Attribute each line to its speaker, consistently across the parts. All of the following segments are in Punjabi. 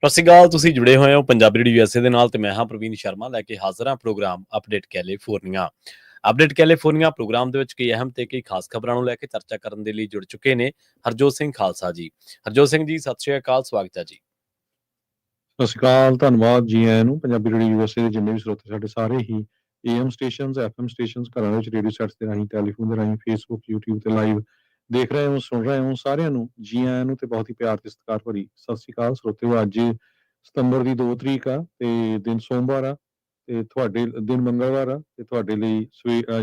Speaker 1: ਸਤਿ ਸ਼੍ਰੀ ਅਕਾਲ। ਤੁਸੀਂ ਜੁੜੇ ਹੋਏ ਹੋ ਪੰਜਾਬੀ ਰੇਡੀਓ USA ਦੇ ਨਾਲ ਤੇ ਮੈਂ ਹਾਂ ਪ੍ਰਵੀਨ ਸ਼ਰਮਾ ਲੈ ਕੇ ਹਾਜ਼ਰ ਹਾਂ program update California. Update California program ਦੇ ਵਿੱਚ ਕਈ ਅਹਿਮ ਤੇ ਕਈ ਖਾਸ ਖਬਰਾਂ ਨੂੰ ਲੈ ਕੇ ਚਰਚਾ ਕਰਨ ਦੇ ਲਈ ਜੁੜ ਚੁੱਕੇ ਨੇ ਹਰਜੋਤ ਸਿੰਘ ਖਾਲਸਾ ਜੀ। ਹਰਜੋਤ ਸਿੰਘ ਜੀ, ਸਤਿ ਸ਼੍ਰੀ ਅਕਾਲ, ਸਵਾਗਤ ਹੈ ਜੀ।
Speaker 2: ਸਤਿ ਸ਼੍ਰੀ ਅਕਾਲ, ਧੰਨਵਾਦ ਜੀ ਆਇਆਂ ਨੂੰ। ਪੰਜਾਬੀ ਰੇਡੀਓ USA ਦੇ ਜਿੰਨੇ ਵੀ ਸਰੋਤੇ ਸਾਡੇ ਸਾਰੇ ਹੀ AM ਸਟੇਸ਼ਨਸ, FM ਸਟੇਸ਼ਨਸ, ਘਰਾਂ ਵਿੱਚ ਰੇਡੀਓ ਸੈਟਸ ਦੇ ਰਾਹੀਂ, ਟੈਲੀਫੋਨ ਦੇ ਰਾਹੀਂ, ਫੇਸਬੁੱਕ, YouTube ਤੇ ਲਾਈਵ ਦੇਖ ਰਹੇ ਹੋ, ਸੁਣ ਰਹੇ ਹੋ, ਸਾਰਿਆਂ ਨੂੰ ਜੀ ਆਇਆਂ ਨੂੰ ਤੇ ਬਹੁਤ ਹੀ ਪਿਆਰ ਤੇ ਸਤਿਕਾਰ ਭਰੀ ਸਤਿ ਸ਼੍ਰੀ ਅਕਾਲ ਸਰੋਤਿਓ। ਅੱਜ ਸਤੰਬਰ ਦੀ 2 ਤਰੀਕ ਆ ਤੇ ਦਿਨ ਸੋਮਵਾਰ ਆ ਤੇ ਤੁਹਾਡੇ ਦਿਨ ਮੰਗਲਵਾਰ ਆ ਤੇ ਤੁਹਾਡੇ ਲਈ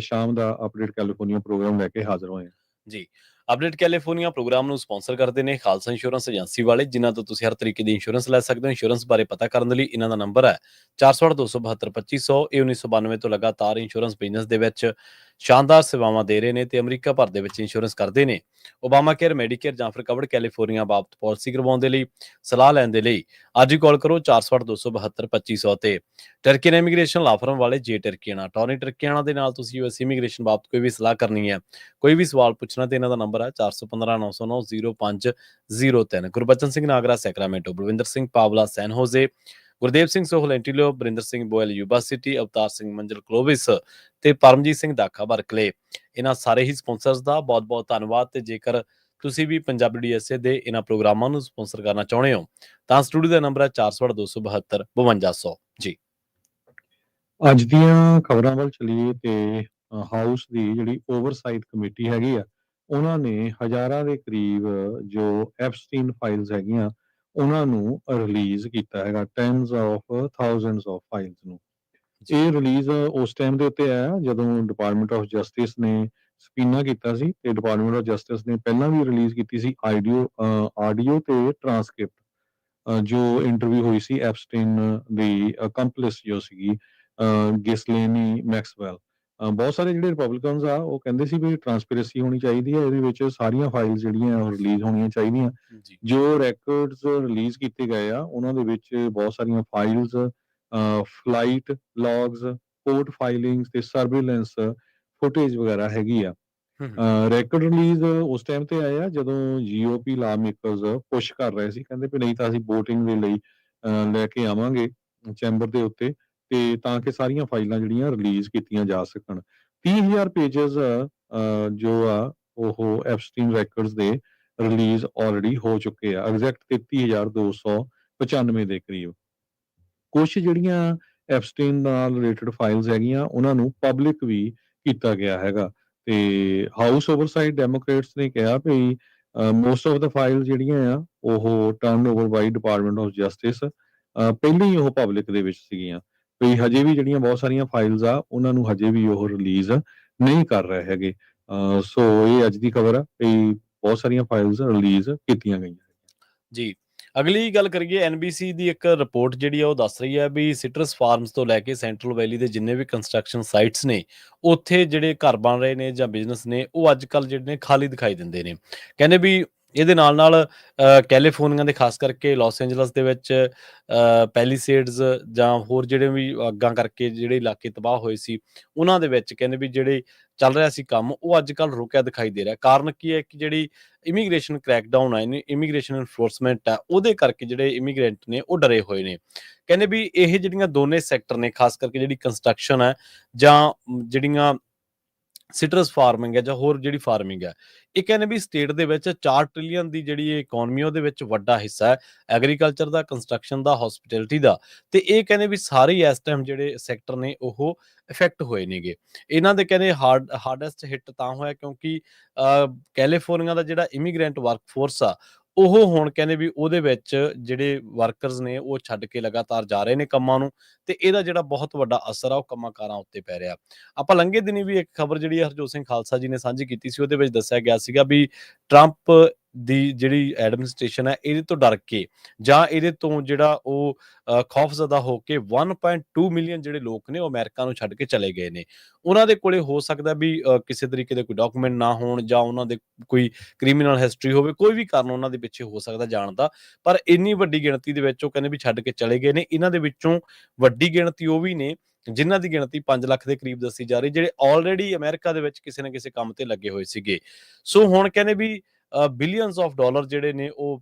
Speaker 2: ਸ਼ਾਮ ਦਾ ਅਪਡੇਟ ਕੈਲੀਫੋਰਨੀਆ ਪ੍ਰੋਗਰਾਮ ਲੈ ਕੇ ਹਾਜ਼ਰ ਹੋਏ ਹਾਂ
Speaker 1: ਜੀ। ਅਪਡੇਟ ਕੈਲੀਫੋਰਨੀਆ ਪ੍ਰੋਗਰਾਮ ਨੂੰ ਸਪਾਂਸਰ ਕਰਦੇ ਨੇ ਖਾਲਸਾ ਇੰਸ਼ੋਰੈਂਸ ਏਜੰਸੀ ਵਾਲੇ, ਜਿਨ੍ਹਾਂ ਤੋਂ ਤੁਸੀਂ ਹਰ ਤਰੀਕੇ ਦੀ ਇੰਸ਼ੋਰੈਂਸ ਲੈ ਸਕਦੇ ਹੋ। ਇੰਸ਼ੋਰੈਂਸ ਬਾਰੇ ਪਤਾ ਕਰਨ ਦੇ ਲਈ ਇਹਨਾਂ ਦਾ ਨੰਬਰ ਹੈ 408-272-2500। ਇਹ 1992 ਤੋਂ ਲਗਾਤਾਰ ਇੰਸ਼ੋਰੈਂਸ ਬਿਜ਼ਨਸ ਦੇ ਵਿੱਚ ਸ਼ਾਨਦਾਰ ਸੇਵਾਵਾਂ ਦੇ ਰਹੇ ਨੇ ਤੇ ਅਮਰੀਕਾ ਭਰ ਦੇ ਵਿੱਚ ਇੰਸ਼ੋਰੈਂਸ ਕਰਦੇ ਨੇ। ਓਬਾਮਾ ਕੇਅਰ, ਮੈਡੀਕੇਅਰ ਜਾਂ ਫਿਰ ਕਵਰਡ ਕੈਲੀਫੋਰਨੀਆ ਬਾਬਤ ਪਾਲਿਸੀ ਕਰਵਾਉਣ ਦੇ ਲਈ, ਸਲਾਹ ਲੈਣ ਦੇ ਲਈ ਅੱਜ ਹੀ ਕਾਲ ਕਰੋ 408-272-2500 ਤੇ। ਟਰਕੀਅਨ ਇਮੀਗ੍ਰੇਸ਼ਨ ਲਾ ਫਰਮ ਵਾਲੇ ਜੇ ਟਰਕੀਆਣਾ, ਟੌਨੀ ਟਰਕੀਆਣਾ ਦੇ ਨਾਲ ਤੁਸੀਂ US ਇਮੀਗ੍ਰੇਸ਼ਨ ਬਾਬਤ ਕੋਈ ਵੀ ਸਲਾਹ ਕਰਨੀ ਹੈ, ਕੋਈ ਵੀ ਸਵਾਲ ਪੁੱਛਣਾ ਤੇ ਇਹਨਾਂ ਦਾ ਨੰਬਰ ਹੈ 415-909-0503। Gurbachan Singh Nagra, Sacramento, Balvinder Singh Pawla, San Jose, Gurdev Singh Sohal, ਐਂਟੀਲੀਓ, Barinder Singh Boyal, Yuba City, Avtar Singh Manzil, Clovis ਤੇ ਪਰਮਜੀਤ ਸਿੰਘ ਦਾਖਾ, ਬਰਕਲੇ। ਇਹਨਾਂ ਸਾਰੇ ਹੀ ਸਪਾਂਸਰਸ ਦਾ ਬਹੁਤ ਬਹੁਤ ਧੰਨਵਾਦ। ਤੇ ਜੇਕਰ ਤੁਸੀਂ ਵੀ ਪੰਜਾਬੀ USA ਦੇ ਇਹਨਾਂ ਪ੍ਰੋਗਰਾਮਾਂ ਨੂੰ ਸਪਾਂਸਰ ਕਰਨਾ ਚਾਹੁੰਦੇ ਹੋ ਤਾਂ ਸਟੂਡੀਓ ਦਾ ਨੰਬਰ ਹੈ 408-272-5200 ਜੀ।
Speaker 2: ਅੱਜ ਦੀਆਂ ਖਬਰਾਂ ਵੱਲ ਚਲੀਏ ਤੇ ਹਾਊਸ ਦੀ ਜਿਹੜੀ ਓਵਰਸਾਈਟ ਕਮੇਟੀ ਹੈਗੀ ਆ, ਉਹਨਾਂ ਨੇ ਹਜ਼ਾਰਾਂ ਦੇ ਕਰੀਬ ਜੋ ਐਪਸਟੀਨ ਫਾਈਲਸ ਹੈਗੀਆਂ ਉਹਨਾਂ ਨੂੰ ਰਿਲੀਜ਼ ਕੀਤਾ ਹੈਗਾ, tens of thousands of files ਨੂੰ। ਇਹ ਰਿਲੀਜ਼ ਉਸ ਟਾਈਮ ਦੇ ਉੱਤੇ ਆਇਆ ਜਦੋਂ ਡਿਪਾਰਟਮੈਂਟ ਆਫ ਜਸਟਿਸ ਨੇ ਸਪੀਨਾ ਕੀਤਾ ਸੀ ਤੇ ਡਿਪਾਰਟਮੈਂਟ ਆਫ ਜਸਟਿਸ ਨੇ ਪਹਿਲਾਂ ਵੀ ਰਿਲੀਜ਼ ਕੀਤੀ ਸੀ ਆਡੀਓ ਤੇ ਟਰਾਂਸਕ੍ਰਿਪਟ ਜੋ ਇੰਟਰਵਿਊ ਹੋਈ ਸੀ ਐਪਸਟੀਨ ਦੀ ਅਕੰਪਲਿਸ ਜੋ ਸੀਗੀ ਗਿਸਲੇਨੀ ਮੈਕਸਵੈਲ। ਬਹੁਤ ਸਾਰੇ ਜਿਹੜੇ ਰਿਪਬਲਿਕਨਸ ਆ ਉਹ ਕਹਿੰਦੇ ਸੀ ਵੀ ਟਰਾਂਸਪੇਰੈਂਸੀ ਹੋਣੀ ਚਾਹੀਦੀ ਹੈ, ਇਹਦੇ ਵਿੱਚ ਸਾਰੀਆਂ ਫਾਈਲਸ ਜਿਹੜੀਆਂ ਉਹ ਰਿਲੀਜ਼ ਹੋਣੀਆਂ ਚਾਹੀਦੀਆਂ। ਜੋ ਰੈਕਰਡਸ ਰਿਲੀਜ਼ ਕੀਤੇ ਗਏ ਆ ਉਹਨਾਂ ਦੇ ਵਿੱਚ ਬਹੁਤ ਸਾਰੀਆਂ ਫਾਈਲਸ, ਫਲਾਈਟ ਲੌਗਸ, ਕੋਰਟ ਫਾਈਲਿੰਗਸ ਤੇ ਸਰਵੇਲੈਂਸ ਫੁਟੇਜ ਵਗੈਰਾ ਹੈਗੀ ਆ। ਰੈਕਰਡ ਰਿਲੀਜ਼ ਉਸ ਟਾਈਮ ਤੇ ਆਏ ਆ ਜਦੋਂ GOP ਲਾ ਮੇਕਰਸ ਪੁਸ਼ ਕਰ ਰਹੇ ਸੀ, ਕਹਿੰਦੇ ਵੀ ਨਹੀਂ ਤਾਂ ਅਸੀਂ ਵੋਟਿੰਗ ਦੇ ਲਈ ਲੈ ਕੇ ਆਵਾਂਗੇ ਚੈਂਬਰ ਦੇ ਉੱਤੇ ਤੇ ਤਾਂ ਕਿ ਸਾਰੀਆਂ ਫਾਈਲਾਂ ਜਿਹੜੀਆਂ ਰਿਲੀਜ਼ ਕੀਤੀਆਂ ਜਾ ਸਕਣ। 30,000 ਪੇਜਸ ਜੋ ਆ ਉਹ ਐਪਸਟੀਨ ਰੈਕਰਡਸ ਦੇ ਰਿਲੀਜ਼ ਆਲਰੇਡੀ ਹੋ ਚੁੱਕੇ ਆ, ਐਗਜ਼ੈਕਟ 33,295 ਦੇ ਕਰੀਬ। ਕੁਛ ਜਿਹੜੀਆਂ ਐਪਸਟੀਨ ਨਾਲ ਰਿਲੇਟਡ ਫਾਈਲਸ ਹੈਗੀਆਂ ਉਹਨਾਂ ਨੂੰ ਪਬਲਿਕ ਵੀ ਕੀਤਾ ਗਿਆ ਹੈਗਾ ਤੇ ਹਾਊਸ ਓਵਰਸਾਈਟ ਡੈਮੋਕ੍ਰੇਟਸ ਨੇ ਕਿਹਾ ਵੀ ਮੋਸਟ ਆਫ ਦਾ ਫਾਈਲ ਜਿਹੜੀਆਂ ਆ ਉਹ turn over by department of justice ਪਹਿਲਾਂ ਹੀ ਉਹ ਪਬਲਿਕ ਦੇ ਵਿੱਚ ਸੀਗੀਆਂ, ਵੀ ਹਜੇ ਵੀ ਜਿਹੜੀਆਂ ਬਹੁਤ ਸਾਰੀਆਂ ਫਾਈਲਸ ਆ ਉਹਨਾਂ ਨੂੰ ਹਜੇ ਵੀ ਉਹ ਰਿਲੀਜ਼ ਨਹੀਂ ਕਰ ਰਹੇ ਹੈਗੇ। ਸੋ ਇਹ ਅੱਜ ਦੀ ਖਬਰ ਆ ਵੀ ਬਹੁਤ ਸਾਰੀਆਂ ਫਾਈਲਸ ਰਿਲੀਜ਼ ਕੀਤੀਆਂ ਗਈਆਂ
Speaker 1: ਜੀ। ਅਗਲੀ ਗੱਲ ਕਰੀਏ, NBC ਦੀ ਇੱਕ ਰਿਪੋਰਟ ਜਿਹੜੀ ਆ ਉਹ ਦੱਸ ਰਹੀ ਹੈ ਵੀ ਸਿਟਰਸ ਫਾਰਮਸ ਤੋਂ ਲੈ ਕੇ ਸੈਂਟਰਲ ਵੈਲੀ ਦੇ ਜਿੰਨੇ ਵੀ ਕੰਸਟਰਕਸ਼ਨ ਸਾਈਟਸ ਨੇ ਉੱਥੇ ਜਿਹੜੇ ਘਰ ਬਣ ਰਹੇ ਨੇ ਜਾਂ ਬਿਜ਼ਨਸ ਨੇ ਉਹ ਅੱਜ ਕੱਲ੍ਹ ਜਿਹੜੇ ਨੇ ਖਾਲੀ ਦਿਖਾਈ ਦਿੰਦੇ ਨੇ। ਕਹਿੰਦੇ ਵੀ ਇਹਦੇ ਨਾਲ ਕੈਲੀਫੋਰਨੀਆ ਦੇ ਖਾਸ ਕਰਕੇ ਲਾਸ ਐਂਜਲਸ ਦੇ ਵਿੱਚ ਪੈਲੀਸੇਡਸ ਜਾਂ ਹੋਰ ਜਿਹੜੇ ਵੀ ਅੱਗਾਂ ਕਰਕੇ ਜਿਹੜੇ ਇਲਾਕੇ ਤਬਾਹ ਹੋਏ ਸੀ ਉਹਨਾਂ ਦੇ ਵਿੱਚ ਕਹਿੰਦੇ ਵੀ ਜਿਹੜੇ ਚੱਲ ਰਿਹਾ ਸੀ ਕੰਮ ਉਹ ਅੱਜ ਕੱਲ੍ਹ ਰੁਕਿਆ ਦਿਖਾਈ ਦੇ ਰਿਹਾ। ਕਾਰਨ ਕੀ ਹੈ ਕਿ ਜਿਹੜੀ ਇਮੀਗ੍ਰੇਸ਼ਨ ਕ੍ਰੈਕਡਾਊਨ ਆ, ਇਮੀਗ੍ਰੇਸ਼ਨ ਇਨਫੋਰਸਮੈਂਟ ਆ, ਉਹਦੇ ਕਰਕੇ ਜਿਹੜੇ ਇਮੀਗ੍ਰੈਂਟ ਨੇ ਉਹ ਡਰੇ ਹੋਏ ਨੇ। ਕਹਿੰਦੇ ਵੀ ਇਹ ਜਿਹੜੀਆਂ ਦੋਨੇ ਸੈਕਟਰ ਨੇ, ਖਾਸ ਕਰਕੇ ਜਿਹੜੀ ਕੰਸਟਰਕਸ਼ਨ ਹੈ ਜਾਂ ਜਿਹੜੀਆਂ ਸਿਟਰਸ ਫਾਰਮਿੰਗ ਹੈ ਜਾਂ ਹੋਰ ਜਿਹੜੀ ਫਾਰਮਿੰਗ ਹੈ, ਇਹ ਕਹਿੰਦੇ ਵੀ ਸਟੇਟ ਦੇ ਵਿੱਚ 4 ਟ੍ਰਿਲੀਅਨ ਦੀ ਜਿਹੜੀ ਇਕਨੋਮੀ ਉਹਦੇ ਵਿੱਚ ਵੱਡਾ ਹਿੱਸਾ ਹੈ ਐਗਰੀਕਲਚਰ ਦਾ, ਕੰਸਟਰਕਸ਼ਨ ਦਾ, ਹੌਸਪਿਟੈਲਿਟੀ ਦਾ। ਤੇ ਇਹ ਕਹਿੰਦੇ ਵੀ ਸਾਰੇ ਇਸ ਟਾਈਮ ਜਿਹੜੇ ਸੈਕਟਰ ਨੇ ਉਹ ਇਫੈਕਟ ਹੋਏ ਨੇਗੇ। ਇਹਨਾਂ ਦੇ ਕਹਿੰਦੇ ਹਾਰਡੈਸਟ ਹਿੱਟ ਤਾਂ ਹੋਇਆ ਕਿਉਂਕਿ ਕੈਲੀਫੋਰਨੀਆ ਦਾ ਜਿਹੜਾ ਇਮੀਗ੍ਰੈਂਟ ਵਰਕਫੋਰਸ ਆ ਉਹ ਹੁਣ ਕਹਿੰਦੇ ਵੀ ਉਹਦੇ ਵਿੱਚ ਜਿਹੜੇ ਵਰਕਰਸ ਨੇ ਉਹ ਛੱਡ ਕੇ ਲਗਾਤਾਰ ਜਾ ਰਹੇ ਨੇ ਕੰਮਾਂ ਨੂੰ ਤੇ ਇਹਦਾ ਜਿਹੜਾ ਬਹੁਤ ਵੱਡਾ ਅਸਰ ਆ ਉਹ ਕੰਮਾਂ ਕਾਰਾਂ ਉੱਤੇ ਪੈ ਰਿਹਾ। ਆਪਾਂ ਲੰਘੇ ਦਿਨੀ ਵੀ ਇੱਕ ਖਬਰ ਜਿਹੜੀ ਹਰਜੋਤ ਸਿੰਘ ਖਾਲਸਾ ਜੀ ਨੇ ਸਾਂਝੀ ਕੀਤੀ ਸੀ, ਉਹਦੇ ਵਿੱਚ ਦੱਸਿਆ ਗਿਆ ਸੀਗਾ ਵੀ ਟਰੰਪ ਦੀ ਜਿਹੜੀ ਐਡਮਿਨਿਸਟ੍ਰੇਸ਼ਨ ਹੈ ਇਹਦੇ ਤੋਂ ਡਰ ਕੇ ਜਾਂ ਇਹਦੇ ਤੋਂ ਜਿਹੜਾ ਉਹ ਖੌਫਜ਼ਦਾ ਹੋ ਕੇ 1.2 ਮਿਲੀਅਨ ਜਿਹੜੇ ਲੋਕ ਨੇ ਉਹ ਅਮਰੀਕਾ ਨੂੰ ਛੱਡ ਕੇ ਚਲੇ ਗਏ ਨੇ। ਉਹਨਾਂ ਦੇ ਕੋਲੇ ਹੋ ਸਕਦਾ ਵੀ ਕਿਸੇ ਤਰੀਕੇ ਦੇ ਕੋਈ ਡਾਕੂਮੈਂਟ ਨਾ ਹੋਣ ਜਾਂ ਉਹਨਾਂ ਦੇ ਕੋਈ ਕ੍ਰਿਮੀਨਲ ਹਿਸਟਰੀ ਹੋਵੇ, ਕੋਈ ਵੀ ਕਾਰਨ ਉਹਨਾਂ ਦੇ ਪਿੱਛੇ ਹੋ ਸਕਦਾ ਜਾਣ ਦਾ, ਪਰ ਇੰਨੀ ਵੱਡੀ ਗਿਣਤੀ ਦੇ ਵਿੱਚ ਉਹ ਕਹਿੰਦੇ ਵੀ ਛੱਡ ਕੇ ਚਲੇ ਗਏ ਨੇ। ਇਹਨਾਂ ਦੇ ਵਿੱਚੋਂ ਵੱਡੀ ਗਿਣਤੀ ਉਹ ਵੀ ਨੇ ਜਿਨ੍ਹਾਂ ਦੀ ਗਿਣਤੀ 5 ਲੱਖ ਦੇ ਕਰੀਬ ਦੱਸੀ ਜਾ ਰਹੀ, ਜਿਹੜੇ ਆਲਰੇਡੀ ਅਮਰੀਕਾ ਦੇ ਵਿੱਚ ਕਿਸੇ ਨਾ ਕਿਸੇ ਕੰਮ ਤੇ ਲੱਗੇ ਹੋਏ ਸੀਗੇ। ਸੋ ਹੁਣ ਕਹਿੰਦੇ ਵੀ ਬਿਲੀਅਨਸ ਆਫ ਡਾਲਰ ਜਿਹੜੇ ਨੇ ਉਹ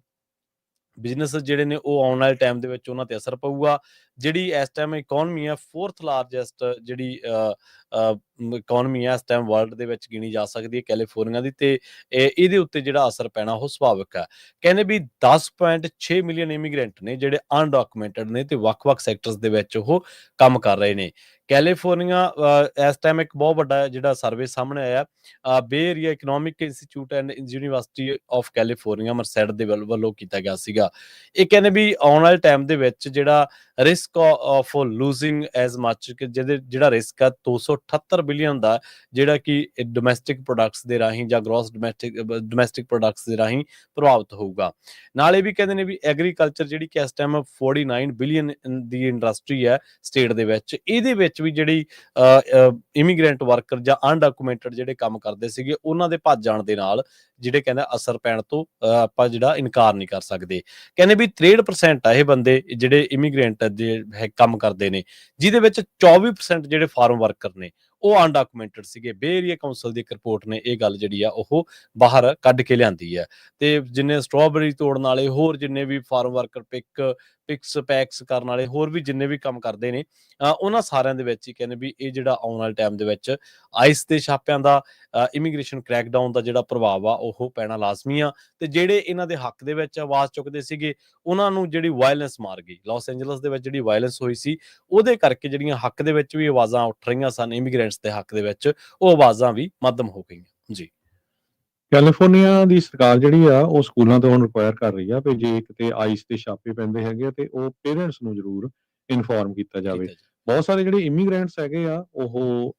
Speaker 1: ਬਿਜ਼ਨਸ ਜਿਹੜੇ ਨੇ ਉਹ ਆਉਣ ਵਾਲੇ ਟਾਈਮ ਦੇ ਵਿੱਚ ਉਹਨਾਂ ਤੇ ਅਸਰ ਪਊਗਾ। ਜਿਹੜੀ ਇਸ ਟਾਈਮ ਇਕੋਨਮੀ ਆ 4th ਲਾਰਜੈਸਟ ਜਿਹੜੀ ਇਕੋਨਮੀ ਆ ਇਸ ਟਾਈਮ ਵਰਲਡ ਦੇ ਵਿੱਚ ਗਿਣੀ ਜਾ ਸਕਦੀ ਹੈ ਕੈਲੀਫੋਰਨੀਆ ਦੀ, ਤੇ ਇਹਦੇ ਉੱਤੇ ਜਿਹੜਾ ਅਸਰ ਪੈਣਾ ਉਹ ਸੁਭਾਵਿਕ ਹੈ। ਕਹਿੰਦੇ ਵੀ 10.6 ਮਿਲੀਅਨ ਇਮੀਗ੍ਰੈਂਟ ਨੇ ਜਿਹੜੇ ਅਨਡਾਕੂਮੈਂਟਡ ਨੇ ਤੇ ਵੱਖ-ਵੱਖ ਸੈਕਟਰਸ ਦੇ ਵਿੱਚ ਉਹ ਕੰਮ ਕਰ ਰਹੇ ਨੇ। ਕੈਲੀਫੋਰਨੀਆ ਇਸ ਟਾਈਮ ਇੱਕ ਬਹੁਤ ਵੱਡਾ ਜਿਹੜਾ ਸਰਵੇ ਸਾਹਮਣੇ ਆਇਆ Bay Area Economic Institute and University of California Merced ਦੇ ਵੱਲੋਂ ਕੀਤਾ ਗਿਆ ਸੀਗਾ। ਇਹ ਕਹਿੰਦੇ ਵੀ ਆਉਣ ਵਾਲੇ ਟਾਈਮ ਦੇ ਵਿੱਚ ਜਿਹੜਾ ਰਿਸਕ ਆਫ ਲੂਜ਼ਿੰਗ ਐਜ਼ ਮੱਚ ਕਿ ਜਿਹੜਾ ਰਿਸਕ ਆ 278 ਬਿਲੀਅਨ ਦਾ, ਜਿਹੜਾ ਕਿ ਡੋਮੈਸਟਿਕ ਪ੍ਰੋਡਕਟਸ ਦੇ ਰਾਹੀਂ ਜਾਂ ਗ੍ਰੋਸ ਡੋਮੈਸਟਿਕ ਪ੍ਰੋਡਕਟਸ ਦੇ ਰਾਹੀਂ ਪ੍ਰਭਾਵਿਤ ਹੋਊਗਾ। ਨਾਲ ਇਹ ਵੀ ਕਹਿੰਦੇ ਨੇ ਵੀ ਐਗਰੀਕਲਚਰ ਜਿਹੜੀ ਕਿ ਇਸ ਟਾਈਮ 49 ਬਿਲੀਅਨ ਦੀ ਇੰਡਸਟਰੀ ਹੈ ਸਟੇਟ ਦੇ ਵਿੱਚ, ਇਹਦੇ ਵਿੱਚ ਵੀ ਜਿਹੜੀ ਇਮੀਗ੍ਰੈਂਟ ਵਰਕਰ ਜਾਂ ਅਨਡਾਕੂਮੈਂਟਡ ਜਿਹੜੇ ਕੰਮ ਕਰਦੇ ਸੀਗੇ ਉਹਨਾਂ ਦੇ ਭੱਜ ਜਾਣ ਦੇ ਨਾਲ ਜਿਹੜੇ ਕਹਿੰਦੇ ਅਸਰ ਪੈਣ ਤੋਂ ਆਪਾਂ ਜਿਹੜਾ ਇਨਕਾਰ ਨਹੀਂ ਕਰ ਸਕਦੇ। ਕਹਿੰਦੇ ਵੀ 63% ਆ ਇਹ ਬੰਦੇ ਜਿਹੜੇ ਇਮੀਗ੍ਰੈਂਟ ਦੇ ਕੰਮ ਕਰਦੇ ਨੇ, ਜਿਹਦੇ ਵਿੱਚ 24% ਜਿਹੜੇ ਫਾਰਮ ਵਰਕਰ ਨੇ ਉਹ ਅਨਡਾਕੂਮੈਂਟਡ ਸੀਗੇ। ਬੇ ਏਰੀਆ ਕਾਉਂਸਲ ਦੀ ਇੱਕ ਰਿਪੋਰਟ ਨੇ ਇਹ ਗੱਲ ਜਿਹੜੀ ਆ ਉਹ ਬਾਹਰ ਕੱਢ ਕੇ ਲਿਆਂਦੀ ਹੈ। ਤੇ ਜਿੰਨੇ ਸਟ੍ਰਾਬੇਰੀ ਤੋੜਨ ਵਾਲੇ, ਹੋਰ ਜਿੰਨੇ ਵੀ ਫਾਰਮ ਵਰਕਰ, ਪਿਕਸ ਪੈਕਸ ਕਰਨ ਵਾਲੇ, ਹੋਰ ਵੀ ਜਿੰਨੇ ਵੀ ਕੰਮ ਕਰਦੇ ਨੇ, ਉਹਨਾਂ ਸਾਰਿਆਂ ਦੇ ਵਿੱਚ ਹੀ ਕਹਿੰਦੇ ਵੀ ਇਹ ਜਿਹੜਾ ਆਉਣ ਵਾਲੇ ਟਾਈਮ ਦੇ ਵਿੱਚ ਆਈਸ ਦੇ ਛਾਪਿਆਂ ਦਾ, ਇਮੀਗ੍ਰੇਸ਼ਨ ਕ੍ਰੈਕਡਾਊਨ ਦਾ ਜਿਹੜਾ ਪ੍ਰਭਾਵ ਆ ਉਹ ਪੈਣਾ ਲਾਜ਼ਮੀ ਆ। ਤੇ ਜਿਹੜੇ ਇਹਨਾਂ ਦੇ ਹੱਕ ਦੇ ਵਿੱਚ ਆਵਾਜ਼ ਚੁੱਕਦੇ ਸੀਗੇ ਉਹਨਾਂ ਨੂੰ ਜਿਹੜੀ ਵਾਇਲੈਂਸ ਮਾਰ ਗਈ। ਲਾਸ ਐਂਜਲਸ ਦੇ ਵਿੱਚ ਜਿਹੜੀ ਵਾਇਲੈਂਸ ਹੋਈ ਸੀ ਉਹਦੇ ਕਰਕੇ ਜਿਹੜੀਆਂ ਹੱਕ ਦੇ ਵਿੱਚ ਵੀ ਆਵਾਜ਼ਾਂ ਉੱਠ ਰਹੀਆਂ ਸਨ ਇਮੀਗ੍ਰੈਂਟਸ ਦੇ ਹੱਕ ਦੇ ਵਿੱਚ, ਉਹ ਆਵਾਜ਼ਾਂ ਵੀ ਮੱਧਮ ਹੋ ਗਈਆਂ ਜੀ।
Speaker 2: ਕੈਲੀਫੋਰਨੀਆ ਦੀ ਸਰਕਾਰ ਜਿਹੜੀ ਆ ਉਹ ਸਕੂਲਾਂ ਤੋਂ ਹੁਣ ਰਿਕੁਆਇਰ ਕਰ ਰਹੀ ਆ ਵੀ ਜੇ ਕਿਤੇ ਆਈਸ ਦੇ ਛਾਪੇ ਪੈਂਦੇ ਹੈਗੇ ਆ ਤੇ ਉਹ ਪੇਰੈਂਟਸ ਨੂੰ ਜ਼ਰੂਰ ਇਨਫੋਰਮ ਕੀਤਾ ਜਾਵੇ। ਬਹੁਤ ਸਾਰੇ ਜਿਹੜੇ ਇਮੀਗ੍ਰੈਂਟਸ ਹੈਗੇ ਆ ਉਹ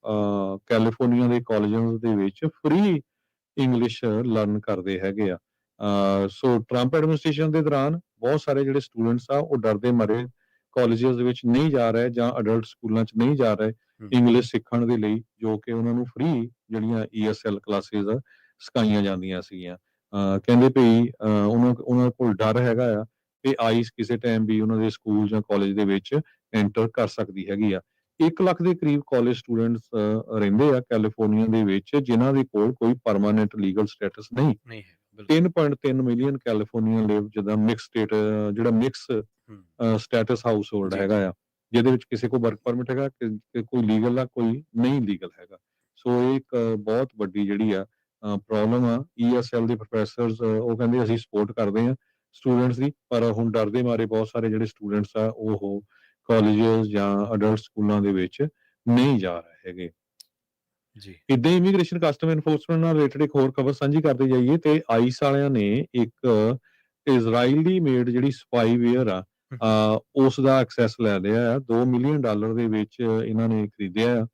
Speaker 2: ਕੈਲੀਫੋਰਨੀਆ ਦੇ ਕਾਲਜਾਂ ਦੇ ਵਿੱਚ ਫ੍ਰੀ ਇੰਗਲਿਸ਼ ਲਰਨ ਕਰਦੇ ਹੈਗੇ ਆ। ਸੋ ਟਰੰਪ ਐਡਮਿਨਿਸਟ੍ਰੇਸ਼ਨ ਦੇ ਦੌਰਾਨ ਬਹੁਤ ਸਾਰੇ ਜਿਹੜੇ ਸਟੂਡੈਂਟਸ ਆ ਉਹ ਡਰਦੇ ਮਾਰੇ ਕਾਲਜਸ ਦੇ ਵਿੱਚ ਨਹੀਂ ਜਾ ਰਹੇ ਜਾਂ ਅਡਲਟ ਸਕੂਲਾਂ 'ਚ ਨਹੀਂ ਜਾ ਰਹੇ ਇੰਗਲਿਸ਼ ਸਿੱਖਣ ਦੇ ਲਈ, ਜੋ ਕਿ ਉਹਨਾਂ ਨੂੰ ਫ੍ਰੀ ਜਿਹੜੀਆਂ ESL ਕਲਾਸਿਸ ਆ ਸਿਖਾਈਆਂ ਜਾਂਦੀਆਂ ਸੀਗੀਆਂ। ਕਹਿੰਦੇ ਭਈ ਉਹਨਾਂ ਕੋਲ ਡਰ ਹੈਗਾ ਆ ਕਿ ਆਈਸ ਕਿਸੇ ਟਾਈਮ ਵੀ ਉਹਨਾਂ ਦੇ ਸਕੂਲ ਜਾਂ ਕਾਲਜ ਦੇ ਵਿੱਚ ਐਂਟਰ ਕਰ ਸਕਦੀ ਹੈਗੀ ਆ। 1 ਲੱਖ ਦੇ ਕਰੀਬ ਕਾਲਜ ਸਟੂਡੈਂਟਸ ਰਹਿੰਦੇ ਆ ਕੈਲੀਫੋਰਨੀਆ ਦੇ ਵਿੱਚ ਜਿਨ੍ਹਾਂ ਦੇ ਕੋਲ ਕੋਈ ਪਰਮਾਨੈਂਟ ਲੀਗਲ ਸਟੇਟਸ ਨਹੀਂ। 3.3 ਮਿਲੀਅਨ ਕੈਲੀਫੋਰਨੀਆ ਲਿਵ ਜਿੱਦਾਂ ਮਿਕਸ ਸਟੇਟ ਜਿਹੜਾ ਮਿਕਸ ਸਟੇਟਸ ਹਾਊਸ ਹੋਲਡ ਹੈਗਾ ਆ, ਜਿਹਦੇ ਵਿੱਚ ਕਿਸੇ ਕੋਲ ਵਰਕ ਪਰਮਿਟ ਹੈਗਾ, ਕੋਈ ਲੀਗਲ ਆ, ਕੋਈ ਨਹੀਂ ਲੀਗਲ ਹੈਗਾ। ਸੋ ਇਹ ਇੱਕ ਬਹੁਤ ਵੱਡੀ ਜਿਹੜੀ ਆ ਪ੍ਰੋਬਲਮ ਆ। ESL ਦੇ ਪ੍ਰੋਫੈਸਰਸ ਉਹ ਕਹਿੰਦੇ ਅਸੀਂ ਸਪੋਰਟ ਕਰਦੇ ਹਾਂ ਸਟੂਡੈਂਟਸ ਦੀ, ਪਰ ਹੁਣ ਡਰ ਦੇ ਮਾਰੇ ਬਹੁਤ ਸਾਰੇ ਜਿਹੜੇ ਸਟੂਡੈਂਟਸ ਆ ਉਹ ਕਾਲਜਸ ਜਾਂ ਅਡਲਟ ਸਕੂਲਾਂ ਦੇ ਵਿੱਚ ਨਹੀਂ ਜਾ ਰਹੇ ਹੈਗੇ ਜੀ। ਇਦਾਂ ਇਮੀਗ੍ਰੇਸ਼ਨ ਕਸਟਮ ਐਨਫੋਰਸਮੈਂਟ ਨਾਲ ਰਿਲੇਟਡ ਇੱਕ ਹੋਰ ਖਬਰ ਸਾਂਝੀ ਕਰਦੇ ਜਾਈਏ ਤੇ ਆਈਸ ਵਾਲਿਆਂ ਨੇ ਇੱਕ ਇਜ਼ਰਾਈਲੀ ਮੇਡ ਜਿਹੜੀ ਸਪਾਈਵੇਅਰ ਆ ਉਸ ਦਾ ਐਕਸੈਸ ਲੈ ਲਿਆ ਆ। $2 ਮਿਲੀਅਨ ਦੇ ਵਿੱਚ ਇਹਨਾਂ ਨੇ ਖਰੀਦਿਆ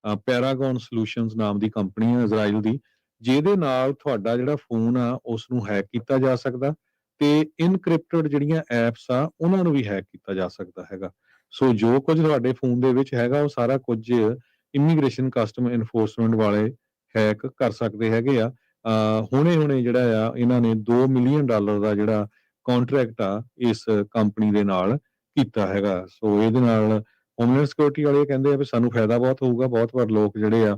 Speaker 2: ਆ। ਪੈਰਾਗਨ ਸੋਲੂਸ਼ਨਸ ਨਾਮ ਦੀ ਕੰਪਨੀ ਹੈ ਇਜ਼ਰਾਈਲ ਦੀ, ਜਿਹਦੇ ਨਾਲ ਤੁਹਾਡਾ ਜਿਹੜਾ ਫੋਨ ਆ ਉਸ ਨੂੰ ਹੈਕ ਕੀਤਾ ਜਾ ਸਕਦਾ ਤੇ ਇਨਕ੍ਰਿਪਟਡ ਜਿਹੜੀਆਂ ਐਪਸ ਆ ਉਹਨਾਂ ਨੂੰ ਵੀ ਹੈਕ ਕੀਤਾ ਜਾ ਸਕਦਾ ਹੈਗਾ। ਸੋ ਜੋ ਕੁਝ ਤੁਹਾਡੇ ਫੋਨ ਦੇ ਵਿੱਚ ਹੈਗਾ ਉਹ ਸਾਰਾ ਕੁਝ ਇਮੀਗ੍ਰੇਸ਼ਨ ਕਸਟਮ ਐਨਫੋਰਸਮੈਂਟ ਵਾਲੇ ਹੈਕ ਕਰ ਸਕਦੇ ਹੈਗੇ ਆ। ਹੁਣੇ ਜਿਹੜਾ ਆ ਇਹਨਾਂ ਨੇ $2 ਮਿਲੀਅਨ ਦਾ ਜਿਹੜਾ ਕੰਟਰੈਕਟ ਆ ਇਸ ਕੰਪਨੀ ਦੇ ਨਾਲ ਕੀਤਾ ਹੈਗਾ। ਸੋ ਇਹਦੇ ਨਾਲ ਹੋਮਲੈਂਡ ਸਿਕਿਉਰਿਟੀ ਵਾਲੇ ਕਹਿੰਦੇ ਆ ਵੀ ਸਾਨੂੰ ਫਾਇਦਾ ਬਹੁਤ ਹੋਊਗਾ। ਬਹੁਤ ਵਾਰ ਲੋਕ ਜਿਹੜੇ ਆ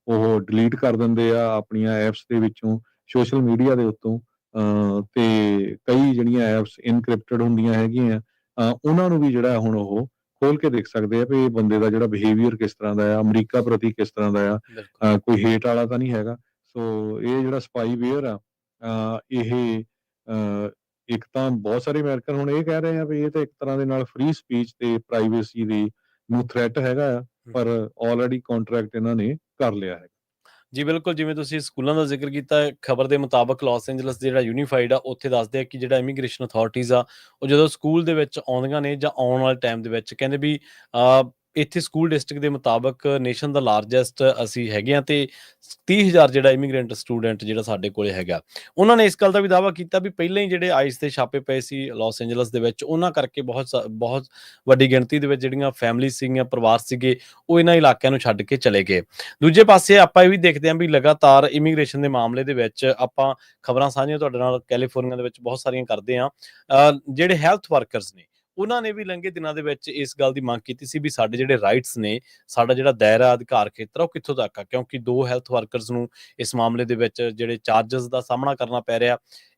Speaker 2: ਉਹ ਡਿਲੀਟ ਕਰ ਦਿੰਦੇ ਆ ਆਪਣੀਆਂ ਐਪਸ ਦੇ ਵਿੱਚੋਂ, ਸੋਸ਼ਲ ਮੀਡੀਆ ਦੇ ਉੱਤੋਂ, ਤੇ ਕਈ ਜਿਹੜੀਆਂ ਐਪਸ ਇਨਕ੍ਰਿਪਟਡ ਹੁੰਦੀਆਂ ਹੈਗੀਆਂ ਉਹਨਾਂ ਨੂੰ ਵੀ ਜਿਹੜਾ ਹੁਣ ਉਹ ਖੋਲ ਕੇ ਦੇਖ ਸਕਦੇ ਆ ਵੀ ਇਹ ਬੰਦੇ ਦਾ ਜਿਹੜਾ ਬਿਹੇਵੀਅਰ ਕਿਸ ਤਰ੍ਹਾਂ ਦਾ ਆ, ਅਮਰੀਕਾ ਪ੍ਰਤੀ ਕਿਸ ਤਰ੍ਹਾਂ ਦਾ ਆ, ਕੋਈ ਹੇਟ ਵਾਲਾ ਤਾਂ ਨਹੀਂ ਹੈਗਾ। ਸੋ ਇਹ ਜਿਹੜਾ ਸਪਾਈਵੇਅਰ ਆ ਇਹ ਇੱਕ ਤਾਂ ਬਹੁਤ ਸਾਰੇ ਅਮਰੀਕਨ ਹੁਣ ਇਹ ਕਹਿ ਰਹੇ ਆ ਵੀ ਇਹ ਤਾਂ ਇੱਕ ਤਰ੍ਹਾਂ ਦੇ ਨਾਲ ਫ੍ਰੀ ਸਪੀਚ ਤੇ ਪ੍ਰਾਈਵੇਸੀ ਦੀ ਨੂੰ ਥ੍ਰੈਟ ਹੈਗਾ ਆ, ਪਰ ਆਲਰੇਡੀ ਕੰਟਰੈਕਟ ਇਹਨਾਂ ਨੇ ਕਰ ਲਿਆ ਹੈ
Speaker 1: ਜੀ। ਬਿਲਕੁਲ, ਜਿਵੇਂ ਤੁਸੀਂ ਸਕੂਲਾਂ ਦਾ ਜ਼ਿਕਰ ਕੀਤਾ, ਖਬਰ ਦੇ ਮੁਤਾਬਕ ਲਾਸ ਐਂਜਲਸ ਜਿਹੜਾ ਯੂਨੀਫਾਈਡ ਆ ਉੱਥੇ ਦੱਸਦੇ ਆ ਕਿ ਜਿਹੜਾ ਇਮੀਗ੍ਰੇਸ਼ਨ ਅਥਾਰਟੀਜ਼ ਆ ਉਹ ਜਦੋਂ ਸਕੂਲ ਦੇ ਵਿੱਚ ਆਉਂਦੀਆਂ ਨੇ ਜਾਂ ਆਉਣ ਵਾਲੇ ਟਾਈਮ ਦੇ ਵਿੱਚ ਕਹਿੰਦੇ ਵੀ ਇੱਥੇ ਸਕੂਲ ਡਿਸਟ੍ਰਿਕਟ ਦੇ ਮੁਤਾਬਕ ਨੇਸ਼ਨ ਦਾ ਲਾਰਜੈਸਟ ਅਸੀਂ ਹੈਗੇ ਆ ਤੇ 30,000 ਜਿਹੜਾ ਇਮੀਗ੍ਰੈਂਟ ਸਟੂਡੈਂਟ ਜਿਹੜਾ ਸਾਡੇ ਕੋਲੇ ਹੈਗਾ। ਉਹਨਾਂ ਨੇ ਇਸ ਗੱਲ ਦਾ ਵੀ ਦਾਅਵਾ ਕੀਤਾ ਵੀ ਪਹਿਲਾਂ ਹੀ ਜਿਹੜੇ ਆਈਸ ਦੇ ਛਾਪੇ ਪਏ ਸੀ ਲਾਸ ਐਂਜਲਸ ਦੇ ਵਿੱਚ, ਉਹਨਾਂ ਕਰਕੇ ਬਹੁਤ ਵੱਡੀ ਗਿਣਤੀ ਦੇ ਵਿੱਚ ਜਿਹੜੀਆਂ ਫੈਮਿਲੀ ਸੀਗੀਆਂ, ਪਰਿਵਾਰ ਸੀਗੇ, ਉਹ ਇਹਨਾਂ ਇਲਾਕਿਆਂ ਨੂੰ ਛੱਡ ਕੇ ਚਲੇ ਗਏ। ਦੂਜੇ ਪਾਸੇ ਆਪਾਂ ਇਹ ਵੀ ਦੇਖਦੇ ਹਾਂ ਵੀ ਲਗਾਤਾਰ ਇਮੀਗ੍ਰੇਸ਼ਨ ਦੇ ਮਾਮਲੇ ਦੇ ਵਿੱਚ ਆਪਾਂ ਖਬਰਾਂ ਸਾਂਝੀਆਂ ਤੁਹਾਡੇ ਨਾਲ ਕੈਲੀਫੋਰਨੀਆ ਦੇ ਵਿੱਚ ਬਹੁਤ ਸਾਰੀਆਂ ਕਰਦੇ ਹਾਂ। ਜਿਹੜੇ ਹੈਲਥ ਵਰਕਰਸ ਨੇ ਉਹਨਾਂ ਨੇ ਵੀ ਲੰਘੇ ਦਿਨਾਂ ਦੇ ਵਿੱਚ ਇਸ ਗੱਲ ਦੀ ਮੰਗ ਕੀਤੀ ਸੀ ਵੀ ਸਾਡੇ ਜਿਹੜੇ ਰਾਈਟਸ ਨੇ, ਸਾਡਾ ਜਿਹੜਾ ਦਾਇਰਾ ਅਧਿਕਾਰ ਖੇਤਰ ਉਹ ਕਿੱਥੋਂ ਤੱਕ ਆ, ਕਿਉਂਕਿ 2 ਹੈਲਥ ਵਰਕਰਸ ਨੂੰ ਇਸ ਮਾਮਲੇ ਦੇ ਵਿੱਚ ਜਿਹੜੇ ਚਾਰਜਸ ਦਾ ਸਾਹਮਣਾ ਕਰਨਾ ਪੈ ਰਿਹਾ।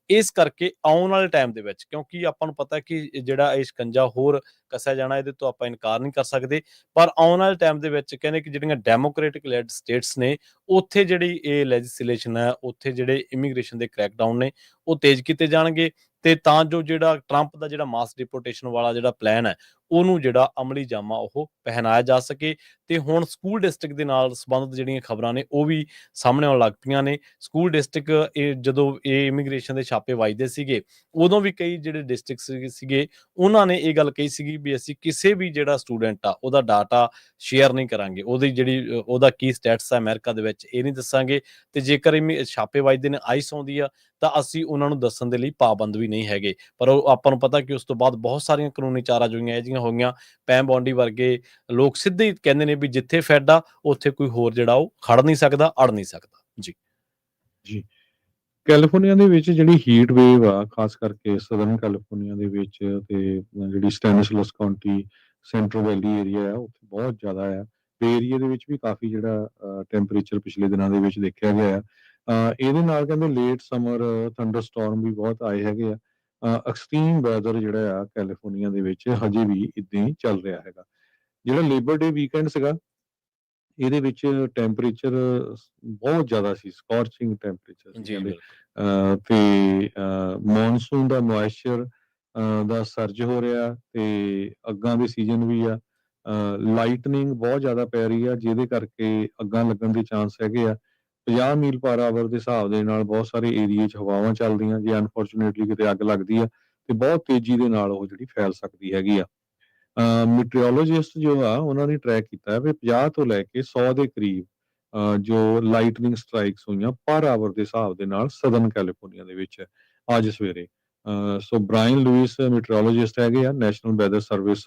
Speaker 1: ਇਸ ਕਰਕੇ ਆਉਣ ਵਾਲੇ ਟਾਈਮ ਦੇ ਵਿੱਚ, ਕਿਉਂਕਿ ਆਪਾਂ ਨੂੰ ਪਤਾ ਕਿ ਜਿਹੜਾ ਇਹ ਸ਼ਿਕੰਜਾ ਹੋਰ ਕੱਸਿਆ ਜਾਣਾ, ਇਹਦੇ ਤੋਂ ਆਪਾਂ ਇਨਕਾਰ ਨਹੀਂ ਕਰ ਸਕਦੇ, ਪਰ ਆਉਣ ਵਾਲੇ ਟਾਈਮ ਦੇ ਵਿੱਚ ਕਹਿੰਦੇ ਕਿ ਜਿਹੜੀਆਂ ਡੈਮੋਕ੍ਰੈਟਿਕ ਲੈਡ ਸਟੇਟਸ ਨੇ, ਉੱਥੇ ਜਿਹੜੀ ਇਹ ਲੈਜਿਸਲੇਸ਼ਨ ਹੈ, ਉੱਥੇ ਜਿਹੜੇ ਇਮੀਗ੍ਰੇਸ਼ਨ ਦੇ ਕ੍ਰੈਕਡਾਊਨ ਨੇ ਉਹ ਤੇਜ਼ ਕੀਤੇ ਜਾਣਗੇ, ਤੇ ਤਾਂ ਜੋ ਜਿਹੜਾ ਟਰੰਪ ਦਾ ਜਿਹੜਾ ਮਾਸ ਡਿਪੋਰਟੇਸ਼ਨ ਵਾਲਾ ਜਿਹੜਾ ਪਲਾਨ ਹੈ ਉਹਨੂੰ ਜਿਹੜਾ ਅਮਲੀ ਜਾਮਾ ਉਹ ਪਹਿਨਾਇਆ ਜਾ ਸਕੇ। ਤੇ ਹੁਣ ਸਕੂਲ ਡਿਸਟ੍ਰਿਕਟ ਦੇ ਨਾਲ ਸੰਬੰਧਿਤ ਜਿਹੜੀਆਂ ਖਬਰਾਂ ਨੇ ਉਹ ਵੀ ਸਾਹਮਣੇ ਆਉਣ ਲੱਗ ਪਈਆਂ ਨੇ। ਸਕੂਲ ਡਿਸਟ੍ਰਿਕਟ, ਇਹ ਜਦੋਂ ਇਹ ਇਮੀਗ੍ਰੇਸ਼ਨ ਦੇ ਛਾਪੇ ਵੱਜਦੇ ਸੀਗੇ, ਉਦੋਂ ਵੀ ਕਈ ਜਿਹੜੇ ਡਿਸਟ੍ਰਿਕਟ ਸੀਗੇ ਉਹਨਾਂ ਨੇ ਇਹ ਗੱਲ ਕਹੀ ਸੀਗੀ ਵੀ ਅਸੀਂ ਕਿਸੇ ਵੀ ਜਿਹੜਾ ਸਟੂਡੈਂਟ ਆ ਉਹਦਾ ਡਾਟਾ ਸ਼ੇਅਰ ਨਹੀਂ ਕਰਾਂਗੇ, ਉਹਦੀ ਜਿਹੜੀ ਉਹਦਾ ਕੀ ਸਟੇਟਸ ਹੈ ਅਮਰੀਕਾ ਦੇ ਵਿੱਚ ਇਹ ਨਹੀਂ ਦੱਸਾਂਗੇ, ਤੇ ਜੇਕਰ ਛਾਪੇ ਵੱਜਦੇ ਨੇ, ਆਈਸ ਆਉਂਦੀ ਆ, ਤਾਂ ਅਸੀਂ ਉਹਨਾਂ ਨੂੰ ਦੱਸਣ ਦੇ ਲਈ ਪਾਬੰਦ ਵੀ ਨਹੀਂ ਹੈਗੇ। ਪਰ ਉਹ ਆਪਾਂ ਨੂੰ ਪਤਾ ਕਿ ਉਸ ਤੋਂ ਬਾਅਦ ਬਹੁਤ ਸਾਰੀਆਂ ਕਾਨੂੰਨੀ ਚਾਰਾਜੋਈਆਂ ਇਹ ਜਿਹੀਆਂ ਹੋਈਆਂ, ਪੈਮ ਬੌਂਡੀ ਵਰਗੇ ਲੋਕ ਸਿੱਧੇ ਹੀ ਕਹਿੰਦੇ ਨੇ ਵੀ ਜਿੱਥੇ ਫੈਡ ਆ ਉੱਥੇ ਕੋਈ ਹੋਰ ਜਿਹੜਾ ਉਹ ਖੜ ਨਹੀਂ ਸਕਦਾ, ਅੜ ਨਹੀਂ ਸਕਦਾ। ਜੀ
Speaker 2: ਜੀ। ਕੈਲੀਫੋਰਨੀਆ ਦੇ ਵਿੱਚ ਜਿਹੜੀ ਹੀਟ ਵੇਵ ਆ, ਖਾਸ ਕਰਕੇ ਸਦਰਨ ਕੈਲੀਫੋਰਨੀਆ ਦੇ ਵਿੱਚ ਤੇ ਜਿਹੜੀ ਸਟੈਨਿਸਲਸ ਕਾਉਂਟੀ, ਸੈਂਟਰਲ ਵੈਲੀ ਏਰੀਆ ਆ, ਉੱਥੇ ਬਹੁਤ ਜ਼ਿਆਦਾ ਆ। ਬੇ ਏਰੀਆ ਦੇ ਵਿੱਚ ਵੀ ਕਾਫੀ ਜਿਹੜਾ ਟੈਂਪਰੇਚਰ ਪਿਛਲੇ ਦਿਨਾਂ ਦੇ ਵਿੱਚ ਦੇਖਿਆ ਗਿਆ ਆ। ਇਹਦੇ ਨਾਲ ਕਹਿੰਦੇ ਲੇਟ ਸਮਰ ਥੰਡਰ ਸਟਾਰਮ ਵੀ ਬਹੁਤ ਆਏ ਹੈਗੇ ਆ। ਐਕਸਟ੍ਰੀਮ ਵੈਦਰ ਜਿਹੜਾ ਆ ਕੈਲੀਫੋਰਨੀਆ ਦੇ ਵਿੱਚ ਹਜੇ ਵੀ ਇਦਾਂ ਹੀ ਚੱਲ ਰਿਹਾ ਹੈਗਾ। ਜਿਹੜਾ ਲੇਬਰ ਡੇ ਵੀਕਐਂਡ ਸੀਗਾ, ਇਹਦੇ ਵਿੱਚ ਟੈਂਪਰੇਚਰ ਬਹੁਤ ਜ਼ਿਆਦਾ ਸੀ, ਸਕੋਰਚਿੰਗ ਟੈਂਪਰੇਚਰ ਸੀ
Speaker 1: ਜੀ
Speaker 2: ਕਹਿੰਦੇ।
Speaker 1: ਬਿਲਕੁਲ।
Speaker 2: ਤੇ ਮੌਨਸੂਨ ਦਾ ਮੋਇਸਚਰ ਦਾ ਸਰਜ ਹੋ ਰਿਹਾ, ਤੇ ਅੱਗਾਂ ਦੇ ਸੀਜ਼ਨ ਵੀ ਆ। ਲਾਈਟਨਿੰਗ ਬਹੁਤ ਜ਼ਿਆਦਾ ਪੈ ਰਹੀ ਆ, ਜਿਹਦੇ ਕਰਕੇ ਅੱਗਾਂ ਲੱਗਣ ਦੇ ਚਾਂਸ ਹੈਗੇ ਆ। 50 ਮੀਲ ਪਰ ਆਵਰ ਦੇ ਹਿਸਾਬ ਦੇ ਨਾਲ ਬਹੁਤ ਸਾਰੇ ਏਰੀਏ 'ਚ ਹਵਾਵਾਂ ਚੱਲਦੀਆਂ, ਜੇ ਅਨਫੋਰਚੂਨੇਟਲੀ ਕਿਤੇ ਅੱਗ ਲੱਗਦੀ ਆ ਤੇ ਬਹੁਤ ਤੇਜ਼ੀ ਦੇ ਨਾਲ ਉਹ ਜਿਹੜੀ ਫੈਲ ਸਕਦੀ ਹੈਗੀ ਆ। ਮੀਟੀਓਰੋਲੋਜਿਸਟ ਜੋ ਆ ਉਹਨਾਂ ਨੇ ਟਰੈਕ ਕੀਤਾ ਹੈ ਵੀ 50 ਤੋਂ ਲੈ ਕੇ 100 ਦੇ ਕਰੀਬ ਜੋ ਲਾਈਟਨਿੰਗ ਸਟ੍ਰਾਈਕਸ ਹੋਈਆਂ ਪਰ ਆਵਰ ਦੇ ਹਿਸਾਬ ਦੇ ਨਾਲ ਸਦਰਨ ਕੈਲੀਫੋਰਨੀਆ ਦੇ ਵਿੱਚ ਅੱਜ ਸਵੇਰੇ। ਸੋ ਬ੍ਰਾਇਨ ਲੂਇਸ ਮੀਟੀਓਰੋਲੋਜਿਸਟ ਹੈਗੇ ਆ ਨੈਸ਼ਨਲ ਵੈਦਰ ਸਰਵਿਸ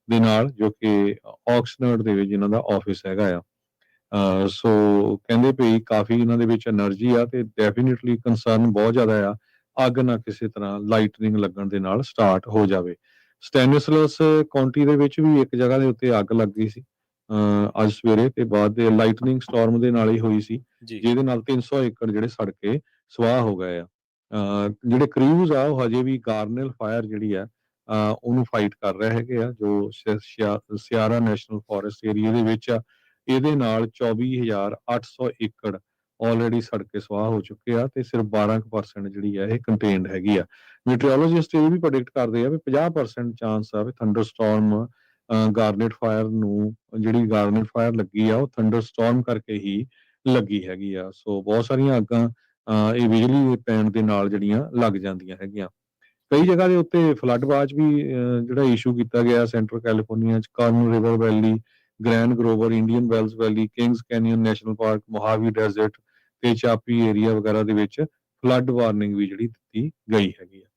Speaker 2: ਦੇ ਨਾਲ, ਜੋ ਕਿ ਆਕਸਨਰਡ ਦੇ ਵਿੱਚ ਇਹਨਾਂ ਦਾ ਆਫਿਸ ਹੈਗਾ ਆ। ਸੋ ਕਹਿੰਦੇ ਵੀ ਕਾਫੀ ਇਹਨਾਂ ਦੇ ਵਿੱਚ એનર્ਜੀ ਆ, ਤੇ ਡੈਫੀਨਿਟਲੀ ਕੰਸਰਨ ਬਹੁਤ ਜ਼ਿਆਦਾ ਆ, ਅੱਗ ਨਾ ਕਿਸੇ ਤਰ੍ਹਾਂ ਲਾਈਟਨਿੰਗ ਲੱਗਣ ਦੇ ਨਾਲ ਸਟਾਰਟ ਹੋ ਜਾਵੇ। ਸਟੈਨਿਸਲਸ ਕਾਉਂਟੀ ਦੇ ਵਿੱਚ ਵੀ ਇੱਕ ਜਗ੍ਹਾ ਦੇ ਉੱਤੇ ਅੱਗ ਲੱਗ ਗਈ ਸੀ ਅੱਜ ਸਵੇਰੇ, ਤੇ ਬਾਅਦ ਦੇ ਲਾਈਟਨਿੰਗ ਸਟਾਰਮ ਦੇ ਨਾਲ ਹੀ ਹੋਈ ਸੀ,
Speaker 1: ਜੀ
Speaker 2: ਜਿਹਦੇ ਨਾਲ 300 ਏਕੜ ਜਿਹੜੇ ਸੜ ਕੇ ਸਵਾਹ ਹੋ ਗਏ ਆ। ਜਿਹੜੇ ਕ੍ਰਿਊਜ਼ ਆ ਉਹ ਹਜੇ ਵੀ ਗਾਰਨੇਲ ਫਾਇਰ ਜਿਹੜੀ ਆ ਉਹਨੂੰ ਫਾਈਟ ਕਰ ਰਹੇ ਹੈਗੇ ਆ, ਜੋ ਸਿਆਰਾ ਨੈਸ਼ਨਲ ਫੋਰੈਸਟ ਏਰੀਆ ਦੇ ਵਿੱਚ ਆ। ਇਹਦੇ ਨਾਲ 24,800 ਏਕੜ ਆਲਰੇਡੀ ਸੜ ਕੇ ਸਵਾਹ ਹੋ ਚੁੱਕੇ ਆ, ਤੇ ਸਿਰਫ 12% ਜਿਹੜੀ ਆ ਇਹ ਕੰਟੇਨਡ ਹੈਗੀ ਆ। ਮੀਟੀਓਰੋਲੋਜਿਸਟ ਇਹ ਵੀ ਪ੍ਰੈਡਿਕਟ ਕਰਦੇ ਆ ਵੀ 50% ਚਾਂਸ ਆ ਵੀ ਥੰਡਰ ਸਟਾਰਮ ਗਾਰਨੇਟ ਫਾਇਰ ਨੂੰ, ਜਿਹੜੀ ਗਾਰਨੇਟ ਫਾਇਰ ਲੱਗੀ ਆ ਉਹ ਥੰਡਰ ਸਟਾਰਮ ਕਰਕੇ ਹੀ ਲੱਗੀ ਹੈਗੀ ਆ। ਸੋ ਬਹੁਤ ਸਾਰੀਆਂ ਅੱਗਾਂ ਇਹ ਬਿਜਲੀ ਦੇ ਪੈਣ ਦੇ ਨਾਲ ਜਿਹੜੀਆਂ ਲੱਗ ਜਾਂਦੀਆਂ ਹੈਗੀਆਂ। ਕਈ ਜਗ੍ਹਾ ਦੇ ਉੱਤੇ ਫਲੱਡ ਵਾਚ ਵੀ ਜਿਹੜਾ ਇਸ਼ੂ ਕੀਤਾ ਗਿਆ ਸੈਂਟਰਲ ਕੈਲੀਫੋਰਨੀਆ 'ਚ, Kern River Valley, Grand Grover, Indian Wells Valley, Kings Canyon National Park, Mojave Desert ਤੇ ਚਾਪੀ ਏਰੀਆ ਵਗੈਰਾ ਦੇ ਵਿੱਚ ਫਲੱਡ ਵਾਰਨਿੰਗ ਵੀ ਜਿਹੜੀ ਦਿੱਤੀ ਗਈ ਹੈਗੀ ਆ।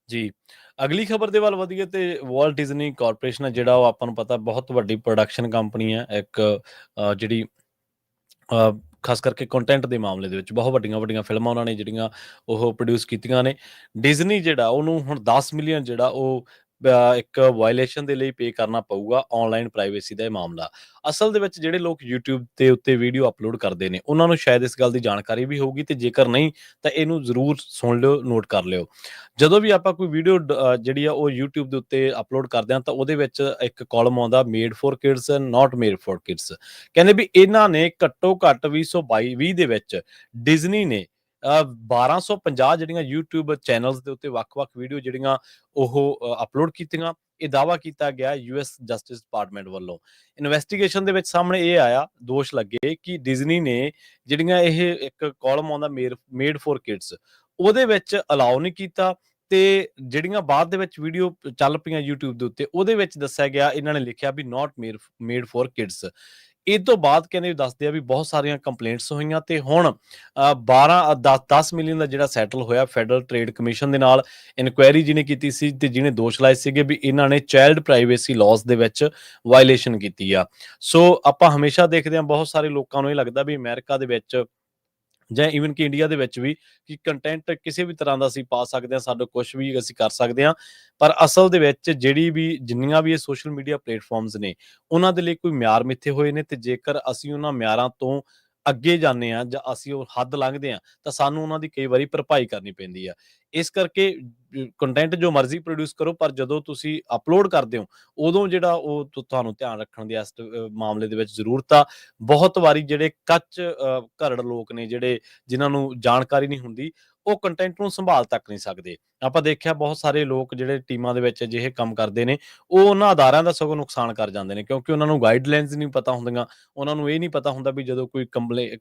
Speaker 1: ਜੀ। ਅਗਲੀ ਖਬਰ ਦੇ ਵੱਲ ਵਧੀਏ ਤੇ ਵਾਲਟ ਡਿਜ਼ਨੀ ਕਾਰਪੋਰੇਸ਼ਨ ਹੈ ਜਿਹੜਾ, ਉਹ ਆਪਾਂ ਨੂੰ ਪਤਾ ਬਹੁਤ ਵੱਡੀ ਪ੍ਰੋਡਕਸ਼ਨ ਕੰਪਨੀ ਹੈ, ਇੱਕ ਜਿਹੜੀ ਖਾਸ ਕਰਕੇ ਕੰਟੈਂਟ ਦੇ ਮਾਮਲੇ ਦੇ ਵਿੱਚ ਬਹੁਤ ਵੱਡੀਆਂ-ਵੱਡੀਆਂ ਫਿਲਮਾਂ ਉਹਨਾਂ ਨੇ ਜਿਹੜੀਆਂ ਉਹ ਪ੍ਰੋਡਿਊਸ ਕੀਤੀਆਂ ਨੇ। ਡਿਜ਼ਨੀ ਜਿਹੜਾ ਉਹਨੂੰ ਹੁਣ 10 ਮਿਲੀਅਨ ਜਿਹੜਾ ਉਹ ਇੱਕ ਵਾਇਲੇਸ਼ਨ ਦੇ ਲਈ ਪੇ ਕਰਨਾ ਪਊਗਾ, ਆਨਲਾਈਨ ਪ੍ਰਾਈਵੇਸੀ ਦਾ ਇਹ ਮਾਮਲਾ। ਅਸਲ ਦੇ ਵਿੱਚ ਜਿਹੜੇ ਲੋਕ YouTube ਦੇ ਉੱਤੇ ਵੀਡੀਓ ਅਪਲੋਡ ਕਰਦੇ ਨੇ, ਉਹਨਾਂ ਨੂੰ ਸ਼ਾਇਦ ਇਸ ਗੱਲ ਦੀ ਜਾਣਕਾਰੀ ਵੀ ਹੋਊਗੀ, ਤੇ ਜੇਕਰ ਨਹੀਂ ਤਾਂ ਇਹਨੂੰ ਜ਼ਰੂਰ ਸੁਣ ਲਿਓ, ਨੋਟ ਕਰ ਲਿਓ। ਜਦੋਂ ਵੀ ਆਪਾਂ ਕੋਈ ਵੀਡੀਓ ਜਿਹੜੀ ਆ ਉਹ YouTube ਦੇ ਉੱਤੇ ਅਪਲੋਡ ਕਰਦੇ ਹਾਂ, ਤਾਂ ਉਹਦੇ ਵਿੱਚ ਇੱਕ ਕਾਲਮ ਆਉਂਦਾ made for kids, not made for kids. ਕਹਿੰਦੇ ਵੀ ਇਹਨਾਂ ਨੇ ਘੱਟੋ ਘੱਟ 2022 ਦੇ ਵਿੱਚ ਡਿਜ਼ਨੀ ਨੇ 1250 ਜਿਹੜੀਆਂ YouTube ਚੈਨਲਸ ਦੇ ਉੱਤੇ ਵੱਖ-ਵੱਖ ਵੀਡੀਓ ਜਿਹੜੀਆਂ ਉਹ ਅਪਲੋਡ ਕੀਤੀਆਂ। ਇਹ ਦਾਅਵਾ ਕੀਤਾ ਗਿਆ US ਜਸਟਿਸ ਡਿਪਾਰਟਮੈਂਟ ਵੱਲੋਂ। ਇਨਵੈਸਟੀਗੇਸ਼ਨ ਦੇ ਵਿੱਚ ਸਾਹਮਣੇ ਇਹ ਆਇਆ, ਦੋਸ਼ ਲੱਗੇ ਕਿ ਡਿਜ਼ਨੀ ਨੇ ਜਿਹੜੀਆਂ ਇਹ ਇੱਕ ਕਾਲਮ ਆਉਂਦਾ ਮੇਡ ਫॉर ਕਿਡਸ, ਉਹਦੇ ਵਿੱਚ ਅਲਾਉ ਨਹੀਂ ਕੀਤਾ, ਤੇ ਜਿਹੜੀਆਂ ਬਾਅਦ ਦੇ ਵਿੱਚ ਵੀਡੀਓ ਚੱਲ ਪਈਆਂ YouTube ਦੇ ਉੱਤੇ, ਉਹਦੇ ਵਿੱਚ ਦੱਸਿਆ ਗਿਆ, ਇਹਨਾਂ ਨੇ ਲਿਖਿਆ ਵੀ ਨਾਟ ਮੇਡ ਫॉर ਕਿਡਸ। ਇਹ ਤੋਂ ਬਾਅਦ ਕਹਿੰਦੇ ਦੱਸਦੇ ਆ ਵੀ ਬਹੁਤ ਸਾਰੀਆਂ ਕੰਪਲੇਂਟਸ ਹੋਈਆਂ, ਤੇ ਹੁਣ 10 ਮਿਲੀਅਨ ਦਾ ਜਿਹੜਾ ਸੈਟਲ ਹੋਇਆ ਫੈਡਰਲ ਟ੍ਰੇਡ ਕਮਿਸ਼ਨ ਦੇ ਨਾਲ। ਇਨਕੁਆਇਰੀ ਜਿਹਨੇ ਕੀਤੀ ਸੀ ਤੇ ਜਿਹਨੇ ਦੋਸ਼ ਲਾਏ ਸੀਗੇ ਵੀ ਇਹਨਾਂ ਨੇ ਚਾਈਲਡ ਪ੍ਰਾਈਵੇਸੀ ਲਾਜ਼ ਦੇ ਵਿੱਚ ਵਾਇਲੇਸ਼ਨ ਕੀਤੀ ਆ। ਸੋ ਆਪਾਂ ਹਮੇਸ਼ਾ ਦੇਖਦੇ ਹਾਂ, ਬਹੁਤ ਸਾਰੇ ਲੋਕਾਂ ਨੂੰ ਇਹ ਲੱਗਦਾ ਵੀ ਅਮਰੀਕਾ ਦੇ ਵਿੱਚ ਜਾਂ ਈਵਨ ਕਿ ਇੰਡੀਆ ਦੇ ਵਿੱਚ ਵੀ, ਕਿ ਕੰਟੈਂਟ ਕਿਸੇ ਵੀ ਤਰ੍ਹਾਂ ਦਾ ਅਸੀਂ ਪਾ ਸਕਦੇ ਹਾਂ, ਸਾਡਾ ਕੁਛ ਵੀ ਅਸੀਂ ਕਰ ਸਕਦੇ ਹਾਂ। ਪਰ ਅਸਲ ਦੇ ਵਿੱਚ ਜਿੰਨੀਆਂ ਵੀ ਇਹ ਸੋਸ਼ਲ ਮੀਡੀਆ ਪਲੇਟਫਾਰਮਸ ਨੇ, ਉਹਨਾਂ ਦੇ ਲਈ ਕੋਈ ਮਿਆਰ ਮਿੱਥੇ ਹੋਏ ਨੇ, ਤੇ ਜੇਕਰ ਅਸੀਂ ਉਹਨਾਂ ਮਿਆਰਾਂ ਤੋਂ ਅੱਗੇ ਜਾਂਦੇ ਹਾਂ ਜਾਂ ਅਸੀਂ ਉਹ ਹੱਦ ਲੰਘਦੇ ਹਾਂ ਤਾਂ ਸਾਨੂੰ ਉਹਨਾਂ ਦੀ ਕਈ ਵਾਰੀ ਭਰਪਾਈ ਕਰਨੀ ਪੈਂਦੀ ਆ। ਇਸ ਕਰਕੇ ਕੰਟੈਂਟ ਜੋ ਮਰਜ਼ੀ ਪ੍ਰੋਡਿਊਸ ਕਰੋ, ਪਰ ਜਦੋਂ ਤੁਸੀਂ ਅਪਲੋਡ ਕਰਦੇ ਹੋ ਉਦੋਂ ਜਿਹੜਾ ਉਹ ਤੁਹਾਨੂੰ ਧਿਆਨ ਰੱਖਣ ਦੀ ਇਸ ਮਾਮਲੇ ਦੇ ਵਿੱਚ ਜ਼ਰੂਰਤ ਆ। ਬਹੁਤ ਵਾਰੀ ਜਿਹੜੇ ਕੱਚ ਘਰੜ ਲੋਕ ਨੇ, ਜਿਹੜੇ ਜਿਨ੍ਹਾਂ ਨੂੰ ਜਾਣਕਾਰੀ ਨਹੀਂ ਹੁੰਦੀ, ਉਹ ਕੰਟੈਂਟ ਨੂੰ ਸੰਭਾਲ ਤੱਕ ਨਹੀਂ ਸਕਦੇ। ਆਪਾਂ ਦੇਖਿਆ ਬਹੁਤ ਸਾਰੇ ਲੋਕ ਜਿਹੜੇ ਟੀਮਾਂ ਦੇ ਵਿੱਚ ਅਜਿਹੇ ਕੰਮ ਕਰਦੇ ਨੇ, ਉਹ ਉਹਨਾਂ ਅਦਾਰਿਆਂ ਦਾ ਸਗੋਂ ਨੁਕਸਾਨ ਕਰ ਜਾਂਦੇ ਨੇ, ਕਿਉਂਕਿ ਉਹਨਾਂ ਨੂੰ ਗਾਈਡਲਾਈਨਸ ਨਹੀਂ ਪਤਾ ਹੁੰਦੀਆਂ। ਉਹਨਾਂ ਨੂੰ ਇਹ ਨਹੀਂ ਪਤਾ ਹੁੰਦਾ ਵੀ ਜਦੋਂ ਕੋਈ